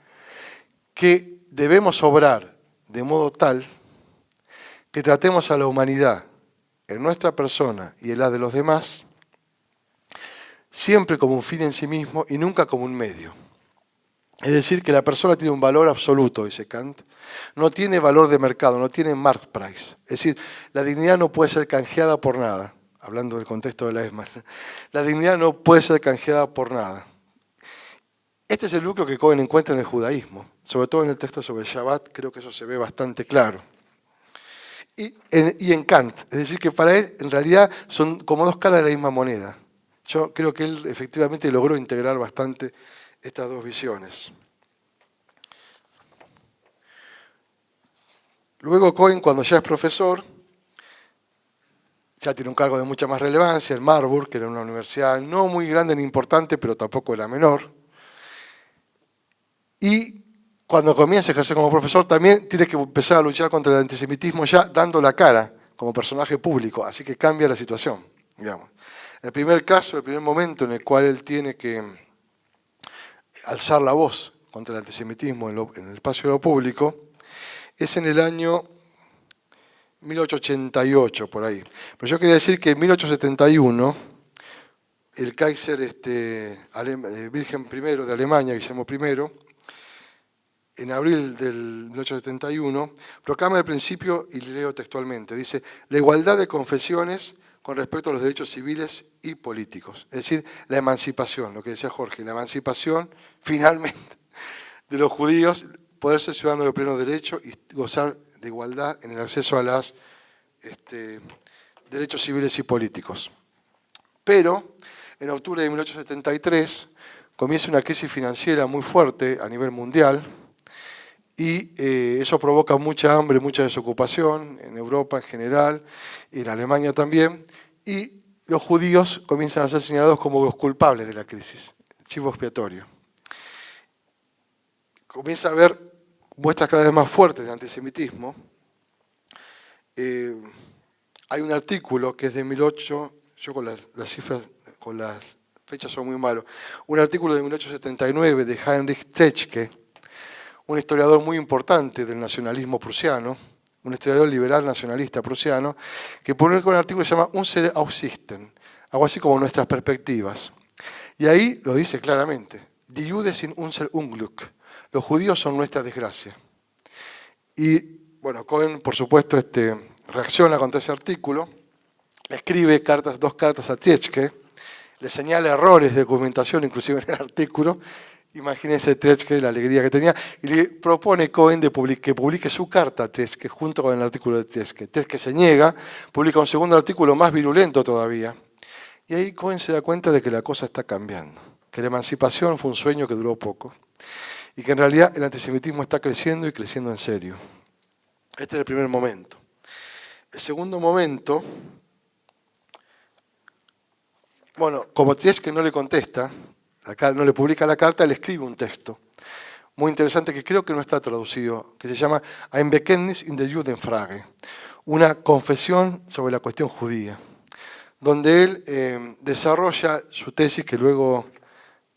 que debemos obrar de modo tal que tratemos a la humanidad en nuestra persona y en la de los demás siempre como un fin en sí mismo y nunca como un medio. Es decir, que la persona tiene un valor absoluto, dice Kant, no tiene valor de mercado, no tiene Marktpreis. Es decir, la dignidad no puede ser canjeada por nada, hablando del contexto de la ESMA. La dignidad no puede ser canjeada por nada. Este es el núcleo que Cohen encuentra en el judaísmo, sobre todo en el texto sobre el Shabbat, creo que eso se ve bastante claro. Y en Kant, es decir, que para él en realidad son como dos caras de la misma moneda. Yo creo que él efectivamente logró integrar bastante estas dos visiones. Luego Cohen, cuando ya es profesor, ya tiene un cargo de mucha más relevancia en Marburg, que era una universidad no muy grande ni importante, pero tampoco era menor. Y cuando comienza a ejercer como profesor, también tiene que empezar a luchar contra el antisemitismo ya dando la cara como personaje público, así que cambia la situación, digamos. El primer caso, el primer momento en el cual él tiene que alzar la voz contra el antisemitismo en el espacio de lo público, es en el año 1888, por ahí. Pero yo quería decir que en 1871, el Kaiser Wilhelm I de Alemania, Guillermo I, en abril del 1871, proclama el principio, y leo textualmente, dice, la igualdad de confesiones con respecto a los derechos civiles y políticos. Es decir, la emancipación, lo que decía Jorge, la emancipación, finalmente, de los judíos, poder ser ciudadanos de pleno derecho y gozar de igualdad en el acceso a los derechos civiles y políticos. Pero, en octubre de 1873, comienza una crisis financiera muy fuerte a nivel mundial, y eso provoca mucha hambre, mucha desocupación en Europa en general, y en Alemania también, y los judíos comienzan a ser señalados como los culpables de la crisis, chivo expiatorio. Comienza a haber muestras cada vez más fuertes de antisemitismo. Hay un artículo que es de 18, yo con las cifras, con las fechas son muy malos, un artículo de 1879 de Heinrich Treitschke, un historiador muy importante del nacionalismo prusiano, un historiador liberal nacionalista prusiano, que publicó un artículo que se llama Unsere Aussichten, algo así como nuestras perspectivas. Y ahí lo dice claramente, Die Juden sind unser Unglück, los judíos son nuestra desgracia. Y bueno, Cohen, por supuesto, reacciona contra ese artículo, le escribe dos cartas a Treitschke, le señala errores de documentación, inclusive en el artículo. Imagínense Treitschke, la alegría que tenía, y le propone Cohen que publique su carta a Treitschke junto con el artículo de Treitschke. Treitschke se niega, publica un segundo artículo más virulento todavía, y ahí Cohen se da cuenta de que la cosa está cambiando, que la emancipación fue un sueño que duró poco, y que en realidad el antisemitismo está creciendo y creciendo en serio. Este es el primer momento. El segundo momento, bueno, como Treitschke no le contesta, no le publica la carta, le escribe un texto muy interesante que creo que no está traducido, que se llama Ein Bekenntnis in der Judenfrage, una confesión sobre la cuestión judía, donde él desarrolla su tesis que luego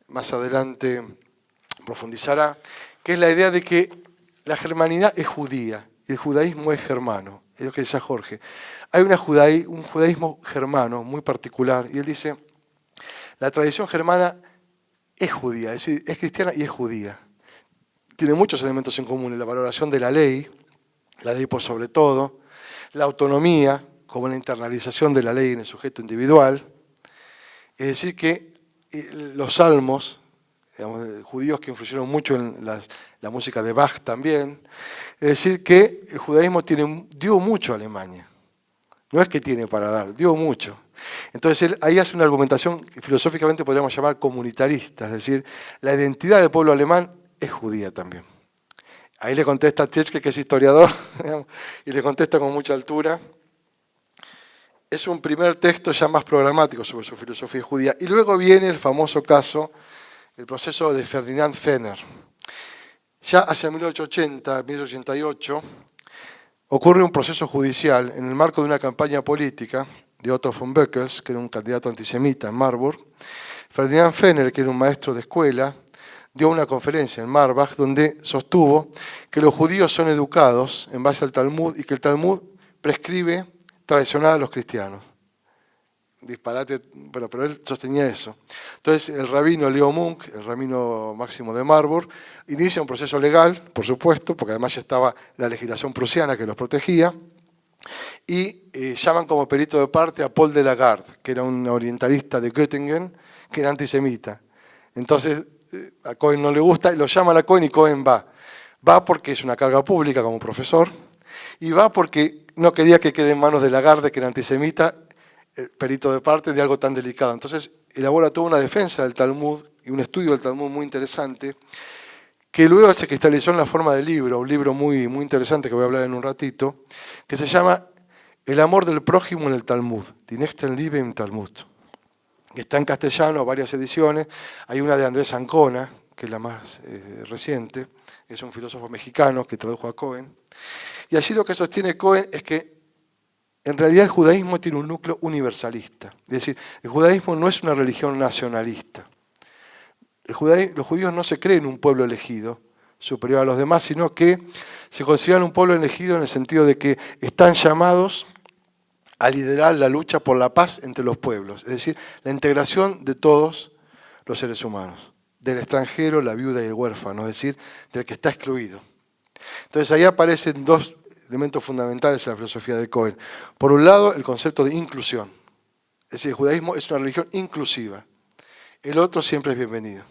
más adelante profundizará, que es la idea de que la germanidad es judía y el judaísmo es germano, es lo que decía Jorge. Hay un judaísmo germano muy particular, y él dice, la tradición germana es judía, es decir, es cristiana y es judía. Tiene muchos elementos en común, la valoración de la ley por sobre todo, la autonomía, como la internalización de la ley en el sujeto individual. Es decir, que los salmos, digamos, judíos que influyeron mucho en la música de Bach también, es decir, que el judaísmo dio mucho a Alemania. No es que tiene para dar, dio mucho. Entonces él ahí hace una argumentación que filosóficamente podríamos llamar comunitarista, es decir, la identidad del pueblo alemán es judía también. Ahí le contesta a Treitschke, que es historiador, digamos, y le contesta con mucha altura. Es un primer texto ya más programático sobre su filosofía judía. Y luego viene el famoso caso, el proceso de Ferdinand Fenner. Ya hacia 1880, 1888, ocurre un proceso judicial en el marco de una campaña política de Otto von Böckels, que era un candidato antisemita en Marburg. Ferdinand Fenner, que era un maestro de escuela, dio una conferencia en Marbach donde sostuvo que los judíos son educados en base al Talmud y que el Talmud prescribe traicionar a los cristianos. Disparate, pero él sostenía eso. Entonces el rabino Leo Munk, el rabino máximo de Marburg, inicia un proceso legal, por supuesto, porque además ya estaba la legislación prusiana que los protegía, y llaman como perito de parte a Paul de Lagarde, que era un orientalista de Göttingen, que era antisemita. Entonces a Cohen no le gusta, y lo llaman a Cohen y Cohen va. Va porque es una carga pública como profesor, y va porque no quería que quede en manos de Lagarde, que era antisemita, el perito de parte de algo tan delicado. Entonces elabora toda una defensa del Talmud y un estudio del Talmud muy interesante, que luego se cristalizó en la forma de libro, un libro muy, muy interesante que voy a hablar en un ratito, que se llama El amor del prójimo en el Talmud, Die Nächstenliebe im Talmud, que está en castellano, varias ediciones. Hay una de Andrés Ancona, que es la más reciente, es un filósofo mexicano que tradujo a Cohen. Y allí lo que sostiene Cohen es que en realidad el judaísmo tiene un núcleo universalista. Es decir, el judaísmo no es una religión nacionalista. Los judíos no se creen un pueblo elegido, superior a los demás, sino que se consideran un pueblo elegido en el sentido de que están llamados a liderar la lucha por la paz entre los pueblos, es decir, la integración de todos los seres humanos, del extranjero, la viuda y el huérfano, es decir, del que está excluido. Entonces ahí aparecen dos elementos fundamentales en la filosofía de Cohen. Por un lado, el concepto de inclusión, es decir, el judaísmo es una religión inclusiva, el otro siempre es bienvenido.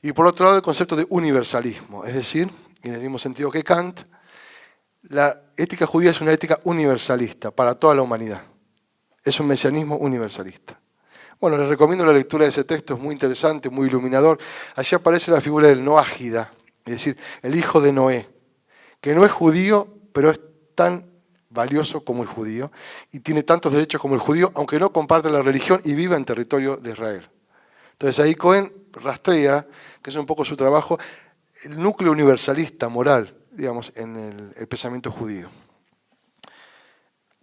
Y por otro lado, el concepto de universalismo, es decir, en el mismo sentido que Kant, la ética judía es una ética universalista para toda la humanidad. Es un mesianismo universalista. Bueno, les recomiendo la lectura de ese texto, es muy interesante, muy iluminador. Allí aparece la figura del Noágida, es decir, el hijo de Noé, que no es judío, pero es tan valioso como el judío y tiene tantos derechos como el judío, aunque no comparte la religión y viva en territorio de Israel. Entonces ahí Cohen rastrea, que es un poco su trabajo, el núcleo universalista, moral, digamos, en el pensamiento judío.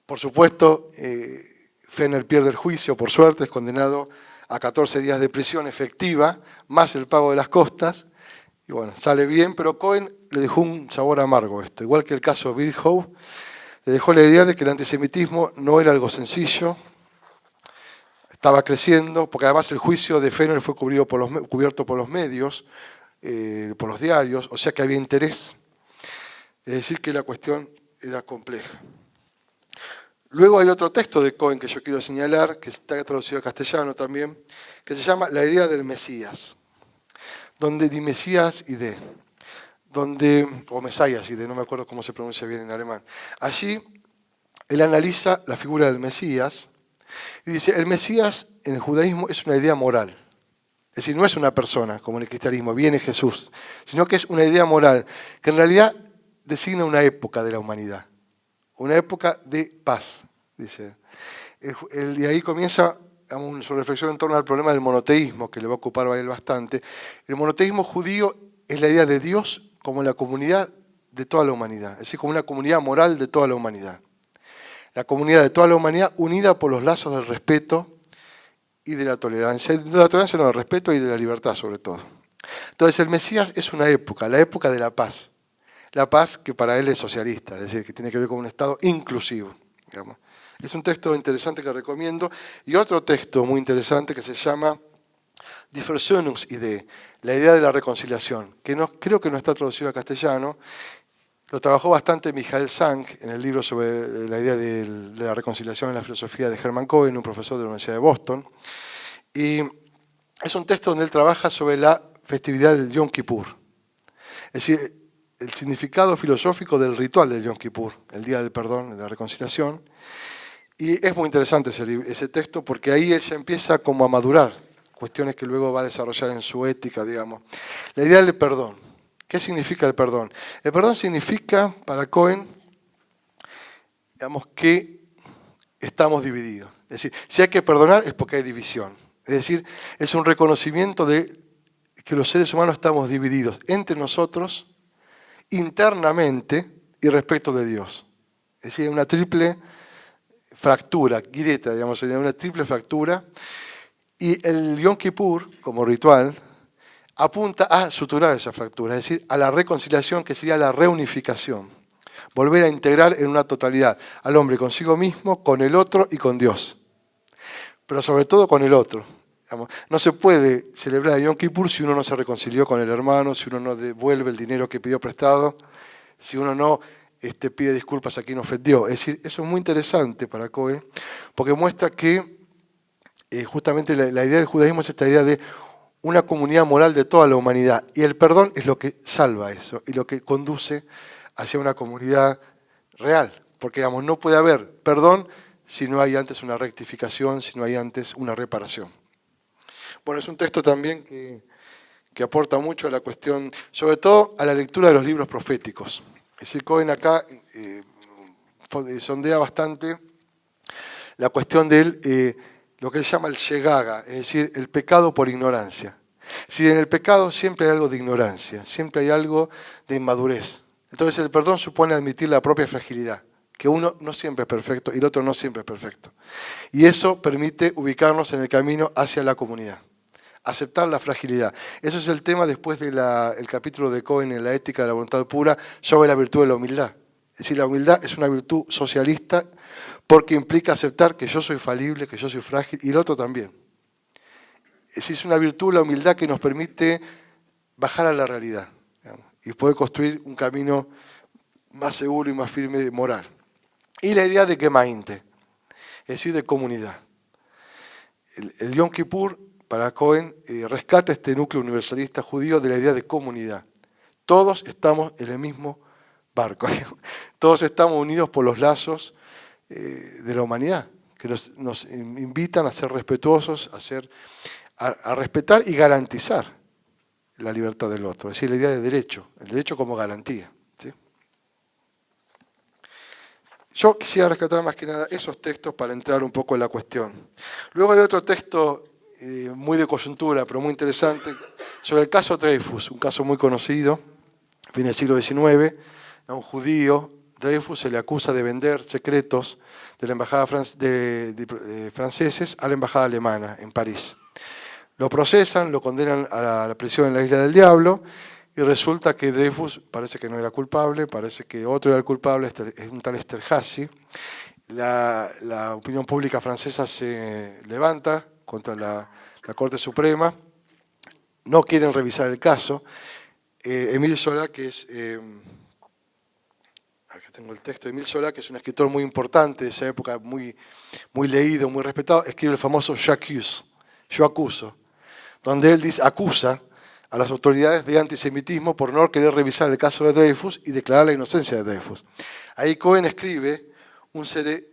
Por supuesto, Fenner pierde el juicio, por suerte, es condenado a 14 días de prisión efectiva, más el pago de las costas, y bueno, sale bien, pero Cohen le dejó un sabor amargo esto, igual que el caso de Virchow, le dejó la idea de que el antisemitismo no era algo sencillo, estaba creciendo, porque además el juicio de Fenner fue cubierto por los medios, por los diarios, o sea que había interés. Es decir, que la cuestión era compleja. Luego hay otro texto de Cohen que yo quiero señalar, que está traducido al castellano también, que se llama La idea del Mesías, donde di Mesías y de, o Mesías y de, no me acuerdo cómo se pronuncia bien en alemán. Allí él analiza la figura del Mesías y dice, el Mesías en el judaísmo es una idea moral. Es decir, no es una persona, como en el cristianismo, viene Jesús, sino que es una idea moral, que en realidad designa una época de la humanidad, una época de paz, dice. Y ahí comienza su reflexión en torno al problema del monoteísmo, que le va a ocupar a él bastante. El monoteísmo judío es la idea de Dios como la comunidad de toda la humanidad, es decir, como una comunidad moral de toda la humanidad. La comunidad de toda la humanidad unida por los lazos del respeto y de la tolerancia. De la tolerancia no, del respeto y de la libertad sobre todo. Entonces el Mesías es una época, la época de la paz. La paz que para él es socialista, es decir, que tiene que ver con un Estado inclusivo, digamos. Es un texto interesante que recomiendo. Y otro texto muy interesante que se llama Die Versöhnungsidee, la idea de la reconciliación, que no, creo que no está traducido a castellano. Lo trabajó bastante Michael Sank en el libro sobre la idea de la reconciliación en la filosofía de Hermann Cohen, un profesor de la Universidad de Boston. Y es un texto donde él trabaja sobre la festividad del Yom Kippur. Es decir, el significado filosófico del ritual del Yom Kippur, el Día del Perdón, de la Reconciliación. Y es muy interesante ese texto porque ahí él ya empieza como a madurar cuestiones que luego va a desarrollar en su ética, digamos. La idea del perdón. ¿Qué significa el perdón? El perdón significa, para Cohen, digamos, que estamos divididos. Es decir, si hay que perdonar es porque hay división. Es decir, es un reconocimiento de que los seres humanos estamos divididos entre nosotros, internamente y respecto de Dios. Es decir, una triple fractura, grieta, digamos, una triple fractura. Y el Yom Kippur, como ritual, apunta a suturar esa fractura, es decir, a la reconciliación, que sería la reunificación. Volver a integrar en una totalidad al hombre consigo mismo, con el otro y con Dios. Pero sobre todo con el otro. No se puede celebrar el Yom Kippur si uno no se reconcilió con el hermano, si uno no devuelve el dinero que pidió prestado, si uno no pide disculpas a quien ofendió. Es decir, eso es muy interesante para Cohen, porque muestra que justamente la idea del judaísmo es esta idea de una comunidad moral de toda la humanidad. Y el perdón es lo que salva eso y lo que conduce hacia una comunidad real. Porque, digamos, no puede haber perdón si no hay antes una rectificación, si no hay antes una reparación. Bueno, es un texto también que aporta mucho a la cuestión, sobre todo a la lectura de los libros proféticos. Es decir, Cohen acá sondea bastante la cuestión de lo que él llama el shegaga, es decir, el pecado por ignorancia. Si en el pecado siempre hay algo de ignorancia, siempre hay algo de inmadurez. Entonces el perdón supone admitir la propia fragilidad, que uno no siempre es perfecto y el otro no siempre es perfecto. Y eso permite ubicarnos en el camino hacia la comunidad. Aceptar la fragilidad. Eso es el tema después del capítulo de Cohen en la ética de la voluntad pura sobre la virtud de la humildad. Es decir, la humildad es una virtud socialista porque implica aceptar que yo soy falible, que yo soy frágil y el otro también. Es decir, es una virtud, la humildad, que nos permite bajar a la realidad, digamos, y poder construir un camino más seguro y más firme moral. Y la idea de Gemeinde, es decir, de comunidad. El Yom Kippur, para Cohen, rescata este núcleo universalista judío de la idea de comunidad. Todos estamos en el mismo barco, todos estamos unidos por los lazos de la humanidad, que nos invitan a ser respetuosos, a respetar y garantizar la libertad del otro, es decir, la idea de derecho, el derecho como garantía. ¿Sí? Yo quisiera rescatar más que nada esos textos para entrar un poco en la cuestión. Luego hay otro texto muy de coyuntura, pero muy interesante, sobre el caso Dreyfus, un caso muy conocido, fin del siglo XIX, a un judío. Dreyfus se le acusa de vender secretos de la embajada franceses a la embajada alemana en París. Lo procesan, lo condenan a la prisión en la Isla del Diablo y resulta que Dreyfus parece que no era culpable, parece que otro era el culpable, es un tal Esterhazy. La opinión pública francesa se levanta contra la Corte Suprema, no quieren revisar el caso. Émile Zola, que es... Aquí tengo el texto. Émile Zola, que es un escritor muy importante de esa época, muy leído, muy respetado, escribe el famoso J'accuse, yo acuso, donde él acusa a las autoridades de antisemitismo por no querer revisar el caso de Dreyfus y declarar la inocencia de Dreyfus. Ahí Cohen escribe unsere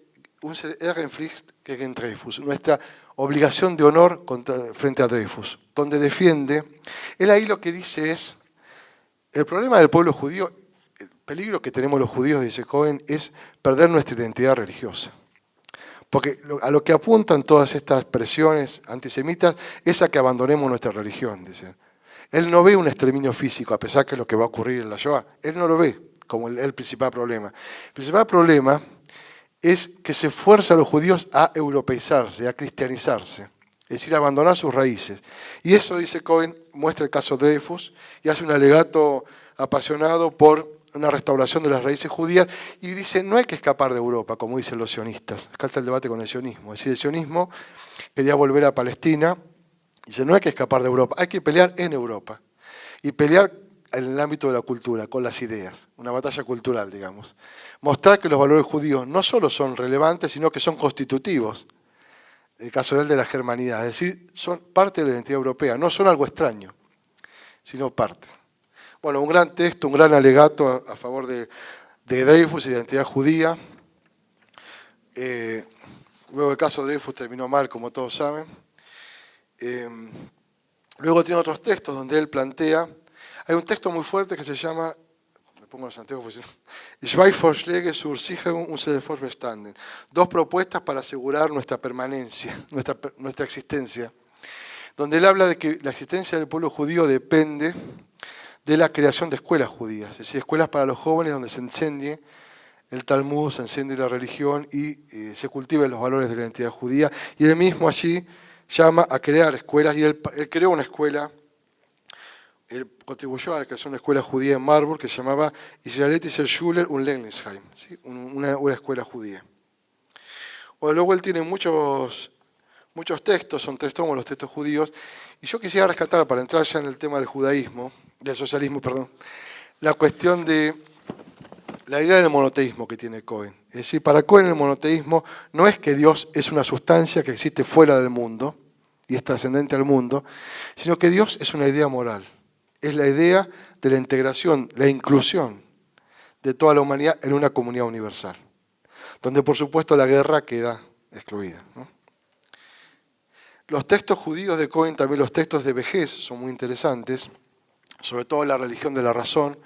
Ehrenpflicht gegen Dreyfus, nuestra obligación de honor frente a Dreyfus, donde defiende, él ahí lo que dice es, el problema del pueblo judío, el peligro que tenemos los judíos, dice Cohen, es perder nuestra identidad religiosa. Porque a lo que apuntan todas estas presiones antisemitas es a que abandonemos nuestra religión, dice. Él no ve un exterminio físico, a pesar que es lo que va a ocurrir en la Shoah. Él no lo ve como el principal problema. El principal problema es que se fuerza a los judíos a europeizarse, a cristianizarse, es decir, a abandonar sus raíces. Y eso, dice Cohen, muestra el caso Dreyfus y hace un alegato apasionado por una restauración de las raíces judías, y dice, no hay que escapar de Europa, como dicen los sionistas. Acá está el debate con el sionismo. Es decir, el sionismo quería volver a Palestina, y dice, no hay que escapar de Europa, hay que pelear en Europa. Y pelear en el ámbito de la cultura, con las ideas, una batalla cultural, digamos. Mostrar que los valores judíos no solo son relevantes, sino que son constitutivos, en el caso de la germanidad, es decir, son parte de la identidad europea, no son algo extraño, sino parte. Bueno, un gran texto, un gran alegato a favor de Dreyfus y de la identidad judía. Luego el caso de Dreyfus terminó mal, como todos saben. Luego tiene otros textos donde él plantea, hay un texto muy fuerte que se llama, me pongo en Santiago, Zwei Vorschläge zur Sicherung unseres Fortbestanden, 2 propuestas para asegurar nuestra permanencia, nuestra existencia, donde él habla de que la existencia del pueblo judío depende de la creación de escuelas judías, es decir, escuelas para los jóvenes donde se enseñe el Talmud, se enseñe la religión y se cultiven los valores de la identidad judía. Y él mismo allí llama a crear escuelas, y él creó una escuela, él contribuyó a la creación de una escuela judía en Marburg que se llamaba Israelitischer Schuler und Lehnsheim, ¿sí? una escuela judía. Bueno, luego él tiene muchos textos, son 3 tomos los textos judíos, y yo quisiera rescatar, para entrar ya en el tema del judaísmo, del socialismo, perdón, la cuestión de la idea del monoteísmo que tiene Cohen. Es decir, para Cohen el monoteísmo no es que Dios es una sustancia que existe fuera del mundo y es trascendente al mundo, sino que Dios es una idea moral. Es la idea de la integración, la inclusión de toda la humanidad en una comunidad universal, donde por supuesto la guerra queda excluida, ¿no? Los textos judíos de Cohen, también los textos de Vejez, son muy interesantes, sobre todo la religión de la razón,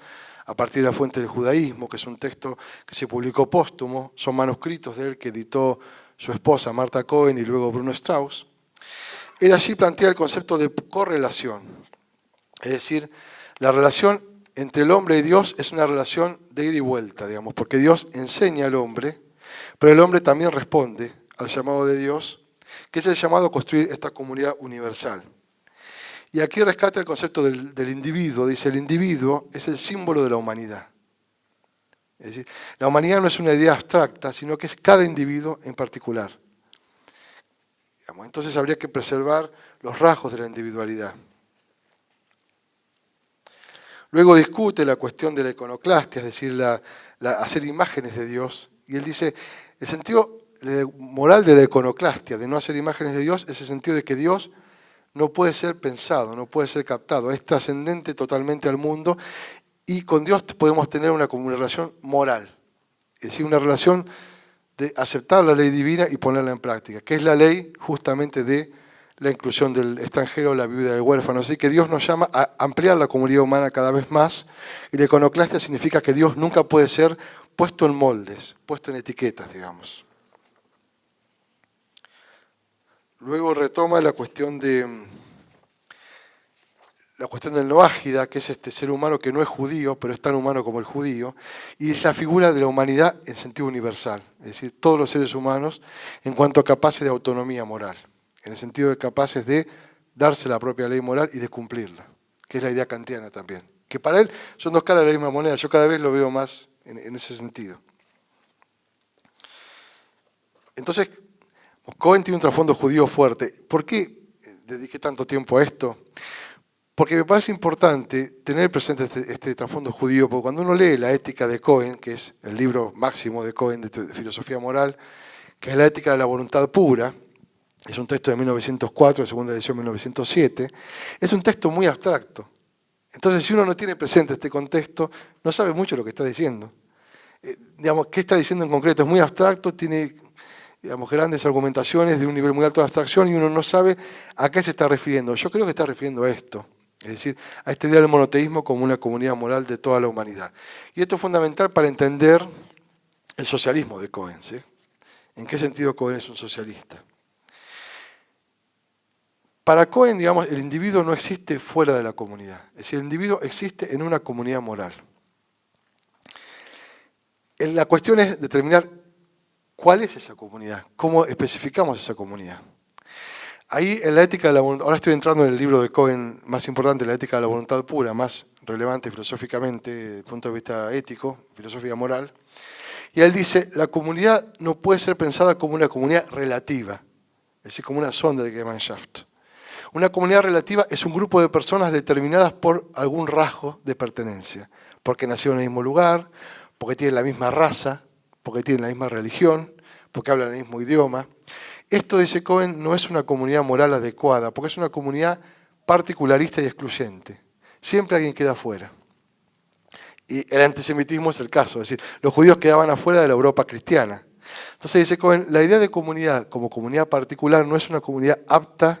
a partir de la fuente del judaísmo, que es un texto que se publicó póstumo, son manuscritos de él que editó su esposa Martha Cohen y luego Bruno Strauss. Él allí plantea el concepto de correlación, es decir, la relación entre el hombre y Dios es una relación de ida y vuelta, digamos, porque Dios enseña al hombre, pero el hombre también responde al llamado de Dios, que es el llamado a construir esta comunidad universal. Y aquí rescata el concepto del individuo, dice, el individuo es el símbolo de la humanidad. Es decir, la humanidad no es una idea abstracta, sino que es cada individuo en particular. Entonces habría que preservar los rasgos de la individualidad. Luego discute la cuestión de la iconoclastia, es decir, hacer imágenes de Dios. Y él dice, el sentido moral de la iconoclastia, de no hacer imágenes de Dios, es el sentido de que Dios no puede ser pensado, no puede ser captado, es trascendente totalmente al mundo y con Dios podemos tener una relación moral, es decir, una relación de aceptar la ley divina y ponerla en práctica, que es la ley justamente de la inclusión del extranjero, la viuda y el huérfano. Así que Dios nos llama a ampliar la comunidad humana cada vez más y la iconoclastia significa que Dios nunca puede ser puesto en moldes, puesto en etiquetas, digamos. Luego retoma la cuestión del noágida, que es este ser humano que no es judío, pero es tan humano como el judío, y es la figura de la humanidad en sentido universal, es decir, todos los seres humanos en cuanto a capaces de autonomía moral, en el sentido de capaces de darse la propia ley moral y de cumplirla, que es la idea kantiana también, que para él son dos caras de la misma moneda, yo cada vez lo veo más en ese sentido. Entonces, Cohen tiene un trasfondo judío fuerte. ¿Por qué dediqué tanto tiempo a esto? Porque me parece importante tener presente este trasfondo judío, porque cuando uno lee la ética de Cohen, que es el libro máximo de Cohen de filosofía moral, que es la ética de la voluntad pura, es un texto de 1904, de segunda edición de 1907, es un texto muy abstracto. Entonces, si uno no tiene presente este contexto, no sabe mucho lo que está diciendo. Digamos, ¿qué está diciendo en concreto? Es muy abstracto, tiene grandes argumentaciones de un nivel muy alto de abstracción y uno no sabe a qué se está refiriendo. Yo creo que está refiriendo a esto, es decir, a esta idea del monoteísmo como una comunidad moral de toda la humanidad. Y esto es fundamental para entender el socialismo de Cohen, ¿sí? ¿En qué sentido Cohen es un socialista? Para Cohen, digamos, el individuo no existe fuera de la comunidad, es decir, el individuo existe en una comunidad moral. La cuestión es determinar ¿cuál es esa comunidad? ¿Cómo especificamos esa comunidad? Ahí en la ética de la voluntad, ahora estoy entrando en el libro de Cohen más importante, la ética de la voluntad pura, más relevante filosóficamente, desde el punto de vista ético, filosofía moral. Y él dice, la comunidad no puede ser pensada como una comunidad relativa, es decir, como una Sondergemeinschaft. Una comunidad relativa es un grupo de personas determinadas por algún rasgo de pertenencia, porque nacieron en el mismo lugar, porque tienen la misma raza, porque tienen la misma religión, porque hablan el mismo idioma. Esto, dice Cohen, no es una comunidad moral adecuada, porque es una comunidad particularista y excluyente. Siempre alguien queda afuera. Y el antisemitismo es el caso, es decir, los judíos quedaban afuera de la Europa cristiana. Entonces, dice Cohen, la idea de comunidad como comunidad particular no es una comunidad apta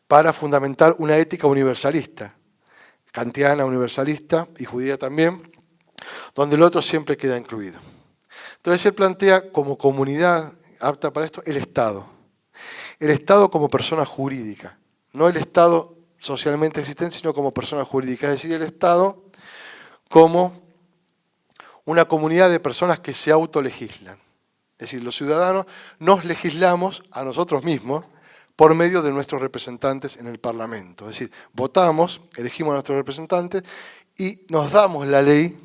para fundamentar una ética universalista, kantiana universalista y judía también, donde el otro siempre queda incluido. Entonces él plantea como comunidad apta para esto el Estado. El Estado como persona jurídica, no el Estado socialmente existente, sino como persona jurídica, es decir, el Estado como una comunidad de personas que se autolegislan. Es decir, los ciudadanos nos legislamos a nosotros mismos por medio de nuestros representantes en el Parlamento. Es decir, votamos, elegimos a nuestros representantes y nos damos la ley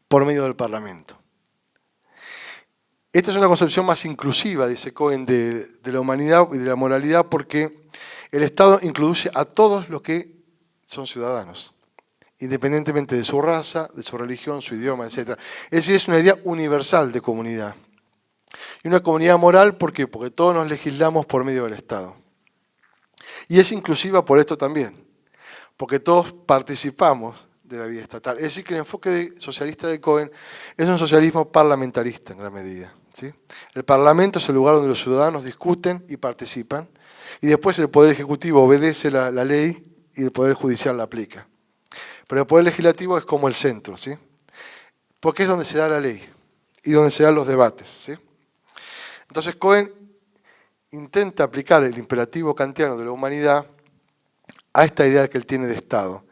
por medio del Parlamento. Esta es una concepción más inclusiva, dice Cohen, de la humanidad y de la moralidad, porque el Estado incluye a todos los que son ciudadanos, independientemente de su raza, de su religión, su idioma, etc. Es decir, es una idea universal de comunidad. Y una comunidad moral, ¿por qué? Porque todos nos legislamos por medio del Estado. Y es inclusiva por esto también, porque todos participamos de la vida estatal. Es decir, que el enfoque socialista de Cohen es un socialismo parlamentarista en gran medida. ¿Sí? El Parlamento es el lugar donde los ciudadanos discuten y participan, y después el Poder Ejecutivo obedece la ley y el Poder Judicial la aplica. Pero el Poder Legislativo es como el centro, ¿sí? Porque es donde se da la ley y donde se dan los debates. ¿Sí? Entonces Cohen intenta aplicar el imperativo kantiano de la humanidad a esta idea que él tiene de Estado.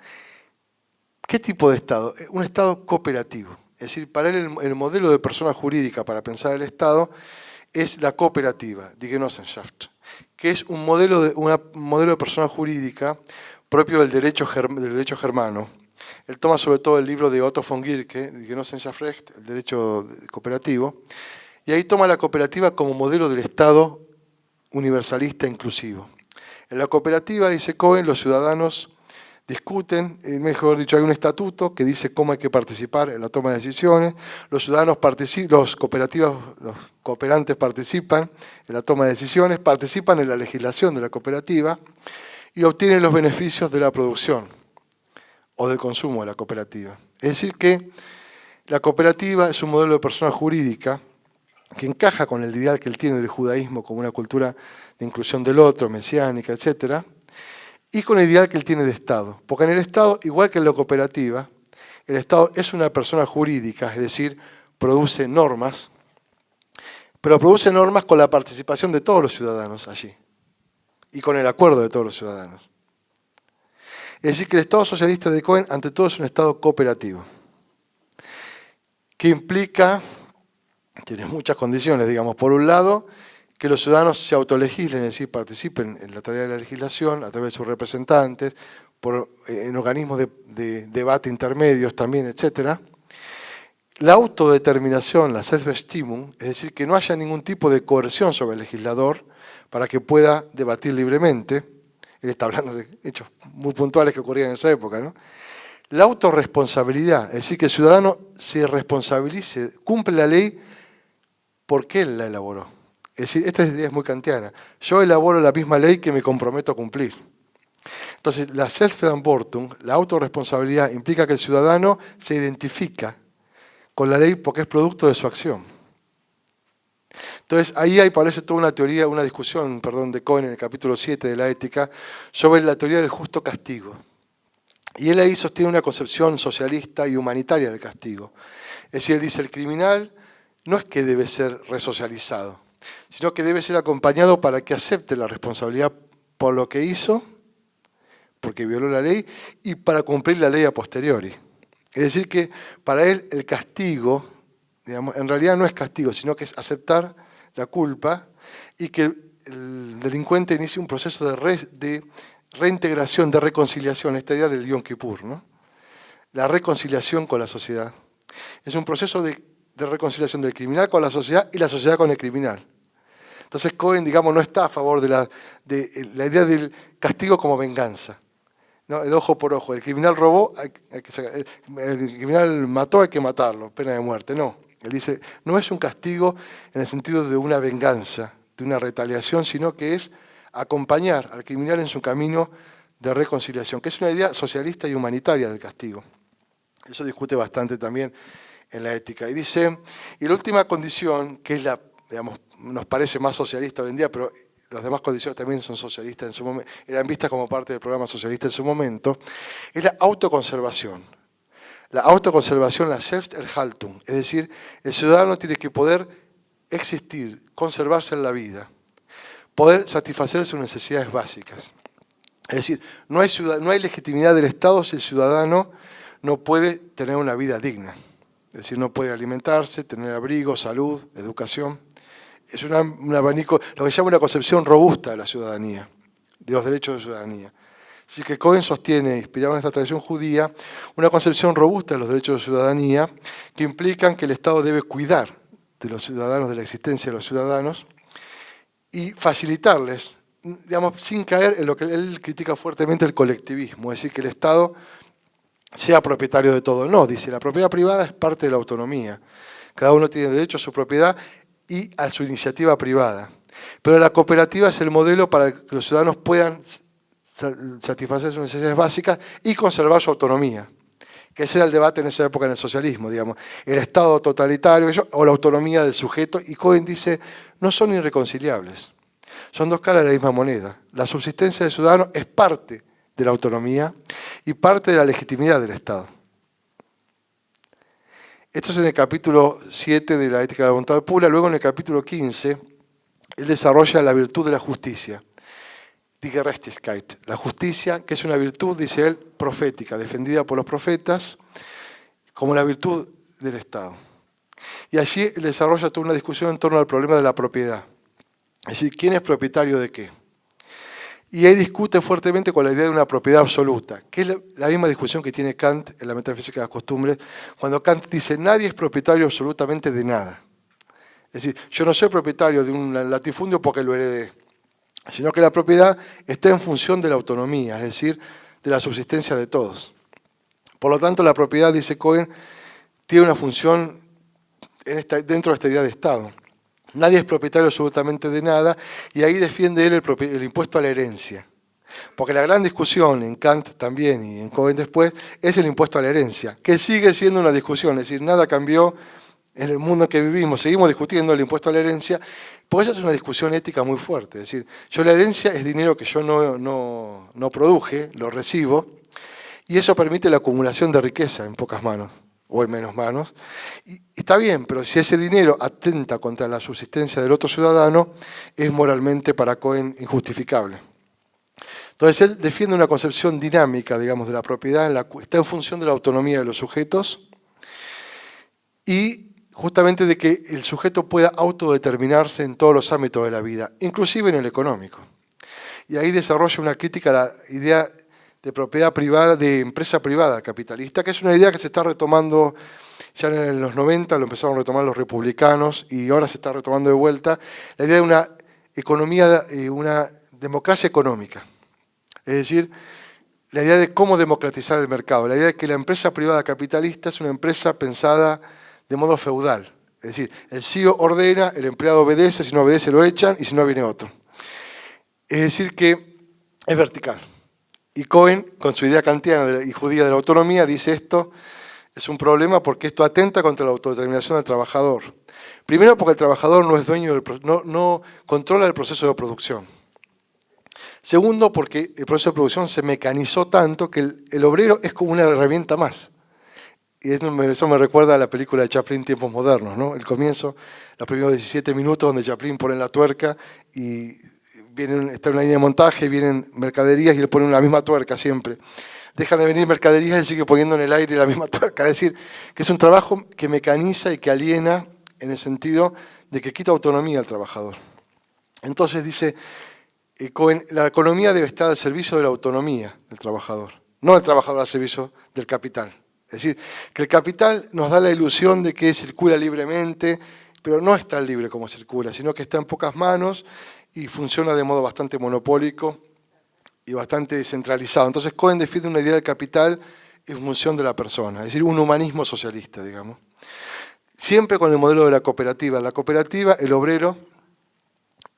¿Qué tipo de Estado? Un Estado cooperativo. Es decir, para él el modelo de persona jurídica para pensar el Estado es la cooperativa, die Genossenschaft, que es un modelo de persona jurídica propio del derecho germano. Él toma sobre todo el libro de Otto von Guericke, Die Genossenschaftsrecht, el derecho cooperativo, y ahí toma la cooperativa como modelo del Estado universalista inclusivo. En la cooperativa, dice Cohen, los ciudadanos discuten, mejor dicho, hay un estatuto que dice cómo hay que participar en la toma de decisiones, los cooperantes participan en la toma de decisiones, participan en la legislación de la cooperativa y obtienen los beneficios de la producción o del consumo de la cooperativa. Es decir que la cooperativa es un modelo de persona jurídica que encaja con el ideal que él tiene del judaísmo como una cultura de inclusión del otro, mesiánica, etc., y con el ideal que él tiene de Estado. Porque en el Estado, igual que en la cooperativa, el Estado es una persona jurídica, es decir, produce normas, pero produce normas con la participación de todos los ciudadanos allí y con el acuerdo de todos los ciudadanos. Es decir, que el Estado socialista de Cohen, ante todo, es un Estado cooperativo, que implica, tiene muchas condiciones, digamos, por un lado, que los ciudadanos se autolegislen, es decir, participen en la tarea de la legislación a través de sus representantes, en organismos de debate intermedios también, etc. La autodeterminación, la Selbstbestimmung, es decir, que no haya ningún tipo de coerción sobre el legislador para que pueda debatir libremente. Él está hablando de hechos muy puntuales que ocurrían en esa época, ¿no? La autorresponsabilidad, es decir, que el ciudadano se responsabilice, cumple la ley porque él la elaboró. Es decir, esta idea es muy kantiana. Yo elaboro la misma ley que me comprometo a cumplir. Entonces, la Selbstverantwortung, la autorresponsabilidad, implica que el ciudadano se identifica con la ley porque es producto de su acción. Entonces, ahí aparece toda una discusión de Cohen en el capítulo 7 de la Ética sobre la teoría del justo castigo. Y él ahí sostiene una concepción socialista y humanitaria del castigo. Es decir, él dice, el criminal no es que debe ser resocializado, sino que debe ser acompañado para que acepte la responsabilidad por lo que hizo, porque violó la ley, y para cumplir la ley a posteriori. Es decir que para él el castigo, digamos, en realidad no es castigo, sino que es aceptar la culpa y que el delincuente inicie un proceso de reintegración, de reconciliación, esta idea del Yom Kippur, ¿no? La reconciliación con la sociedad. Es un proceso de reconciliación del criminal con la sociedad y la sociedad con el criminal. Entonces Cohen, digamos, no está a favor de la idea del castigo como venganza, ¿no? El ojo por ojo. El criminal robó, el criminal mató, hay que matarlo, pena de muerte. No, él dice, no es un castigo en el sentido de una venganza, de una retaliación, sino que es acompañar al criminal en su camino de reconciliación, que es una idea socialista y humanitaria del castigo. Eso discute bastante también en la ética. Y dice, y la última condición, que es la, digamos, nos parece más socialista hoy en día, pero las demás condiciones también son socialistas en su momento, eran vistas como parte del programa socialista en su momento, es la autoconservación. La autoconservación, la Selbsterhaltung, es decir, el ciudadano tiene que poder existir, conservarse en la vida, poder satisfacer sus necesidades básicas. Es decir, no hay legitimidad del Estado si el ciudadano no puede tener una vida digna. Es decir, no puede alimentarse, tener abrigo, salud, educación. Es un abanico, lo que se llama una concepción robusta de la ciudadanía, de los derechos de ciudadanía. Así que Cohen sostiene, inspirado en esta tradición judía, una concepción robusta de los derechos de ciudadanía que implican que el Estado debe cuidar de los ciudadanos, de la existencia de los ciudadanos y facilitarles, digamos, sin caer en lo que él critica fuertemente, el colectivismo, es decir, que el Estado sea propietario de todo. No, dice, la propiedad privada es parte de la autonomía. Cada uno tiene derecho a su propiedad y a su iniciativa privada. Pero la cooperativa es el modelo para que los ciudadanos puedan satisfacer sus necesidades básicas y conservar su autonomía. Que ese era el debate en esa época en el socialismo, digamos. El Estado totalitario o la autonomía del sujeto. Y Cohen dice, no son irreconciliables. Son dos caras de la misma moneda. La subsistencia del ciudadano es parte de la autonomía y parte de la legitimidad del Estado. Esto es en el capítulo 7 de la Ética de la Voluntad pura. Luego en el capítulo 15, él desarrolla la virtud de la justicia, die Gerechtigkeit, la justicia, que es una virtud, dice él, profética, defendida por los profetas, como la virtud del Estado. Y allí él desarrolla toda una discusión en torno al problema de la propiedad. Es decir, ¿quién es propietario de qué? Y ahí discute fuertemente con la idea de una propiedad absoluta, que es la misma discusión que tiene Kant en la metafísica de las costumbres, cuando Kant dice, nadie es propietario absolutamente de nada. Es decir, yo no soy propietario de un latifundio porque lo heredé, sino que la propiedad está en función de la autonomía, es decir, de la subsistencia de todos. Por lo tanto, la propiedad, dice Cohen, tiene una función dentro de esta idea de Estado. Nadie es propietario absolutamente de nada, y ahí defiende él el impuesto a la herencia. Porque la gran discusión en Kant también y en Cohen después es el impuesto a la herencia, que sigue siendo una discusión, es decir, nada cambió en el mundo en que vivimos, seguimos discutiendo el impuesto a la herencia, porque esa es una discusión ética muy fuerte. Es decir, la herencia es dinero que yo no produje, lo recibo, y eso permite la acumulación de riqueza en pocas manos, o en menos manos. Y está bien, pero si ese dinero atenta contra la subsistencia del otro ciudadano, es moralmente para Cohen injustificable. Entonces él defiende una concepción dinámica, digamos, de la propiedad, está en función de la autonomía de los sujetos, y justamente de que el sujeto pueda autodeterminarse en todos los ámbitos de la vida, inclusive en el económico. Y ahí desarrolla una crítica a la idea de propiedad privada, de empresa privada capitalista, que es una idea que se está retomando ya en los 90, lo empezaron a retomar los republicanos y ahora se está retomando de vuelta, la idea de una economía, una democracia económica. Es decir, la idea de cómo democratizar el mercado, la idea de que la empresa privada capitalista es una empresa pensada de modo feudal. Es decir, el CEO ordena, el empleado obedece, si no obedece lo echan y si no viene otro. Es decir, que es vertical. Y Cohen, con su idea kantiana y judía de la autonomía, dice esto es un problema porque esto atenta contra la autodeterminación del trabajador. Primero porque el trabajador no es dueño, no controla el proceso de producción. Segundo porque el proceso de producción se mecanizó tanto que el obrero es como una herramienta más. Y eso me recuerda a la película de Chaplin, Tiempos Modernos, ¿no? El comienzo, los primeros 17 minutos donde Chaplin pone la tuerca y está en una línea de montaje, vienen mercaderías y le ponen la misma tuerca siempre. Dejan de venir mercaderías y él sigue poniendo en el aire la misma tuerca. Es decir, que es un trabajo que mecaniza y que aliena en el sentido de que quita autonomía al trabajador. Entonces dice Cohen, la economía debe estar al servicio de la autonomía del trabajador, no el trabajador al servicio del capital. Es decir, que el capital nos da la ilusión de que circula libremente, pero no es tan libre como circula, sino que está en pocas manos y funciona de modo bastante monopólico y bastante centralizado. Entonces Cohen defiende una idea del capital en función de la persona, es decir, un humanismo socialista, digamos. Siempre con el modelo de la cooperativa. En la cooperativa, el obrero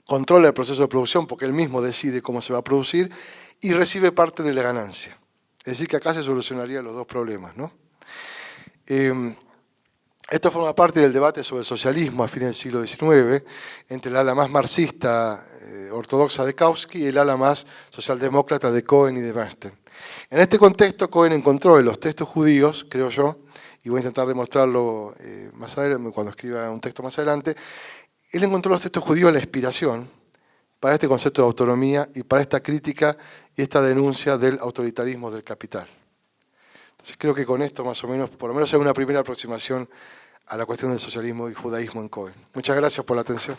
controla el proceso de producción porque él mismo decide cómo se va a producir y recibe parte de la ganancia. Es decir, que acá se solucionarían los dos problemas, ¿no? Esto forma parte del debate sobre el socialismo a fines del siglo XIX, entre el ala más marxista ortodoxa de Kautsky y el ala más socialdemócrata de Cohen y de Bernstein. En este contexto, Cohen encontró en los textos judíos, creo yo, y voy a intentar demostrarlo más adelante, cuando escriba un texto más adelante, él encontró en los textos judíos la inspiración para este concepto de autonomía y para esta crítica y esta denuncia del autoritarismo del capital. Entonces creo que con esto más o menos, por lo menos hay una primera aproximación a la cuestión del socialismo y judaísmo en Cohen. Muchas gracias por la atención.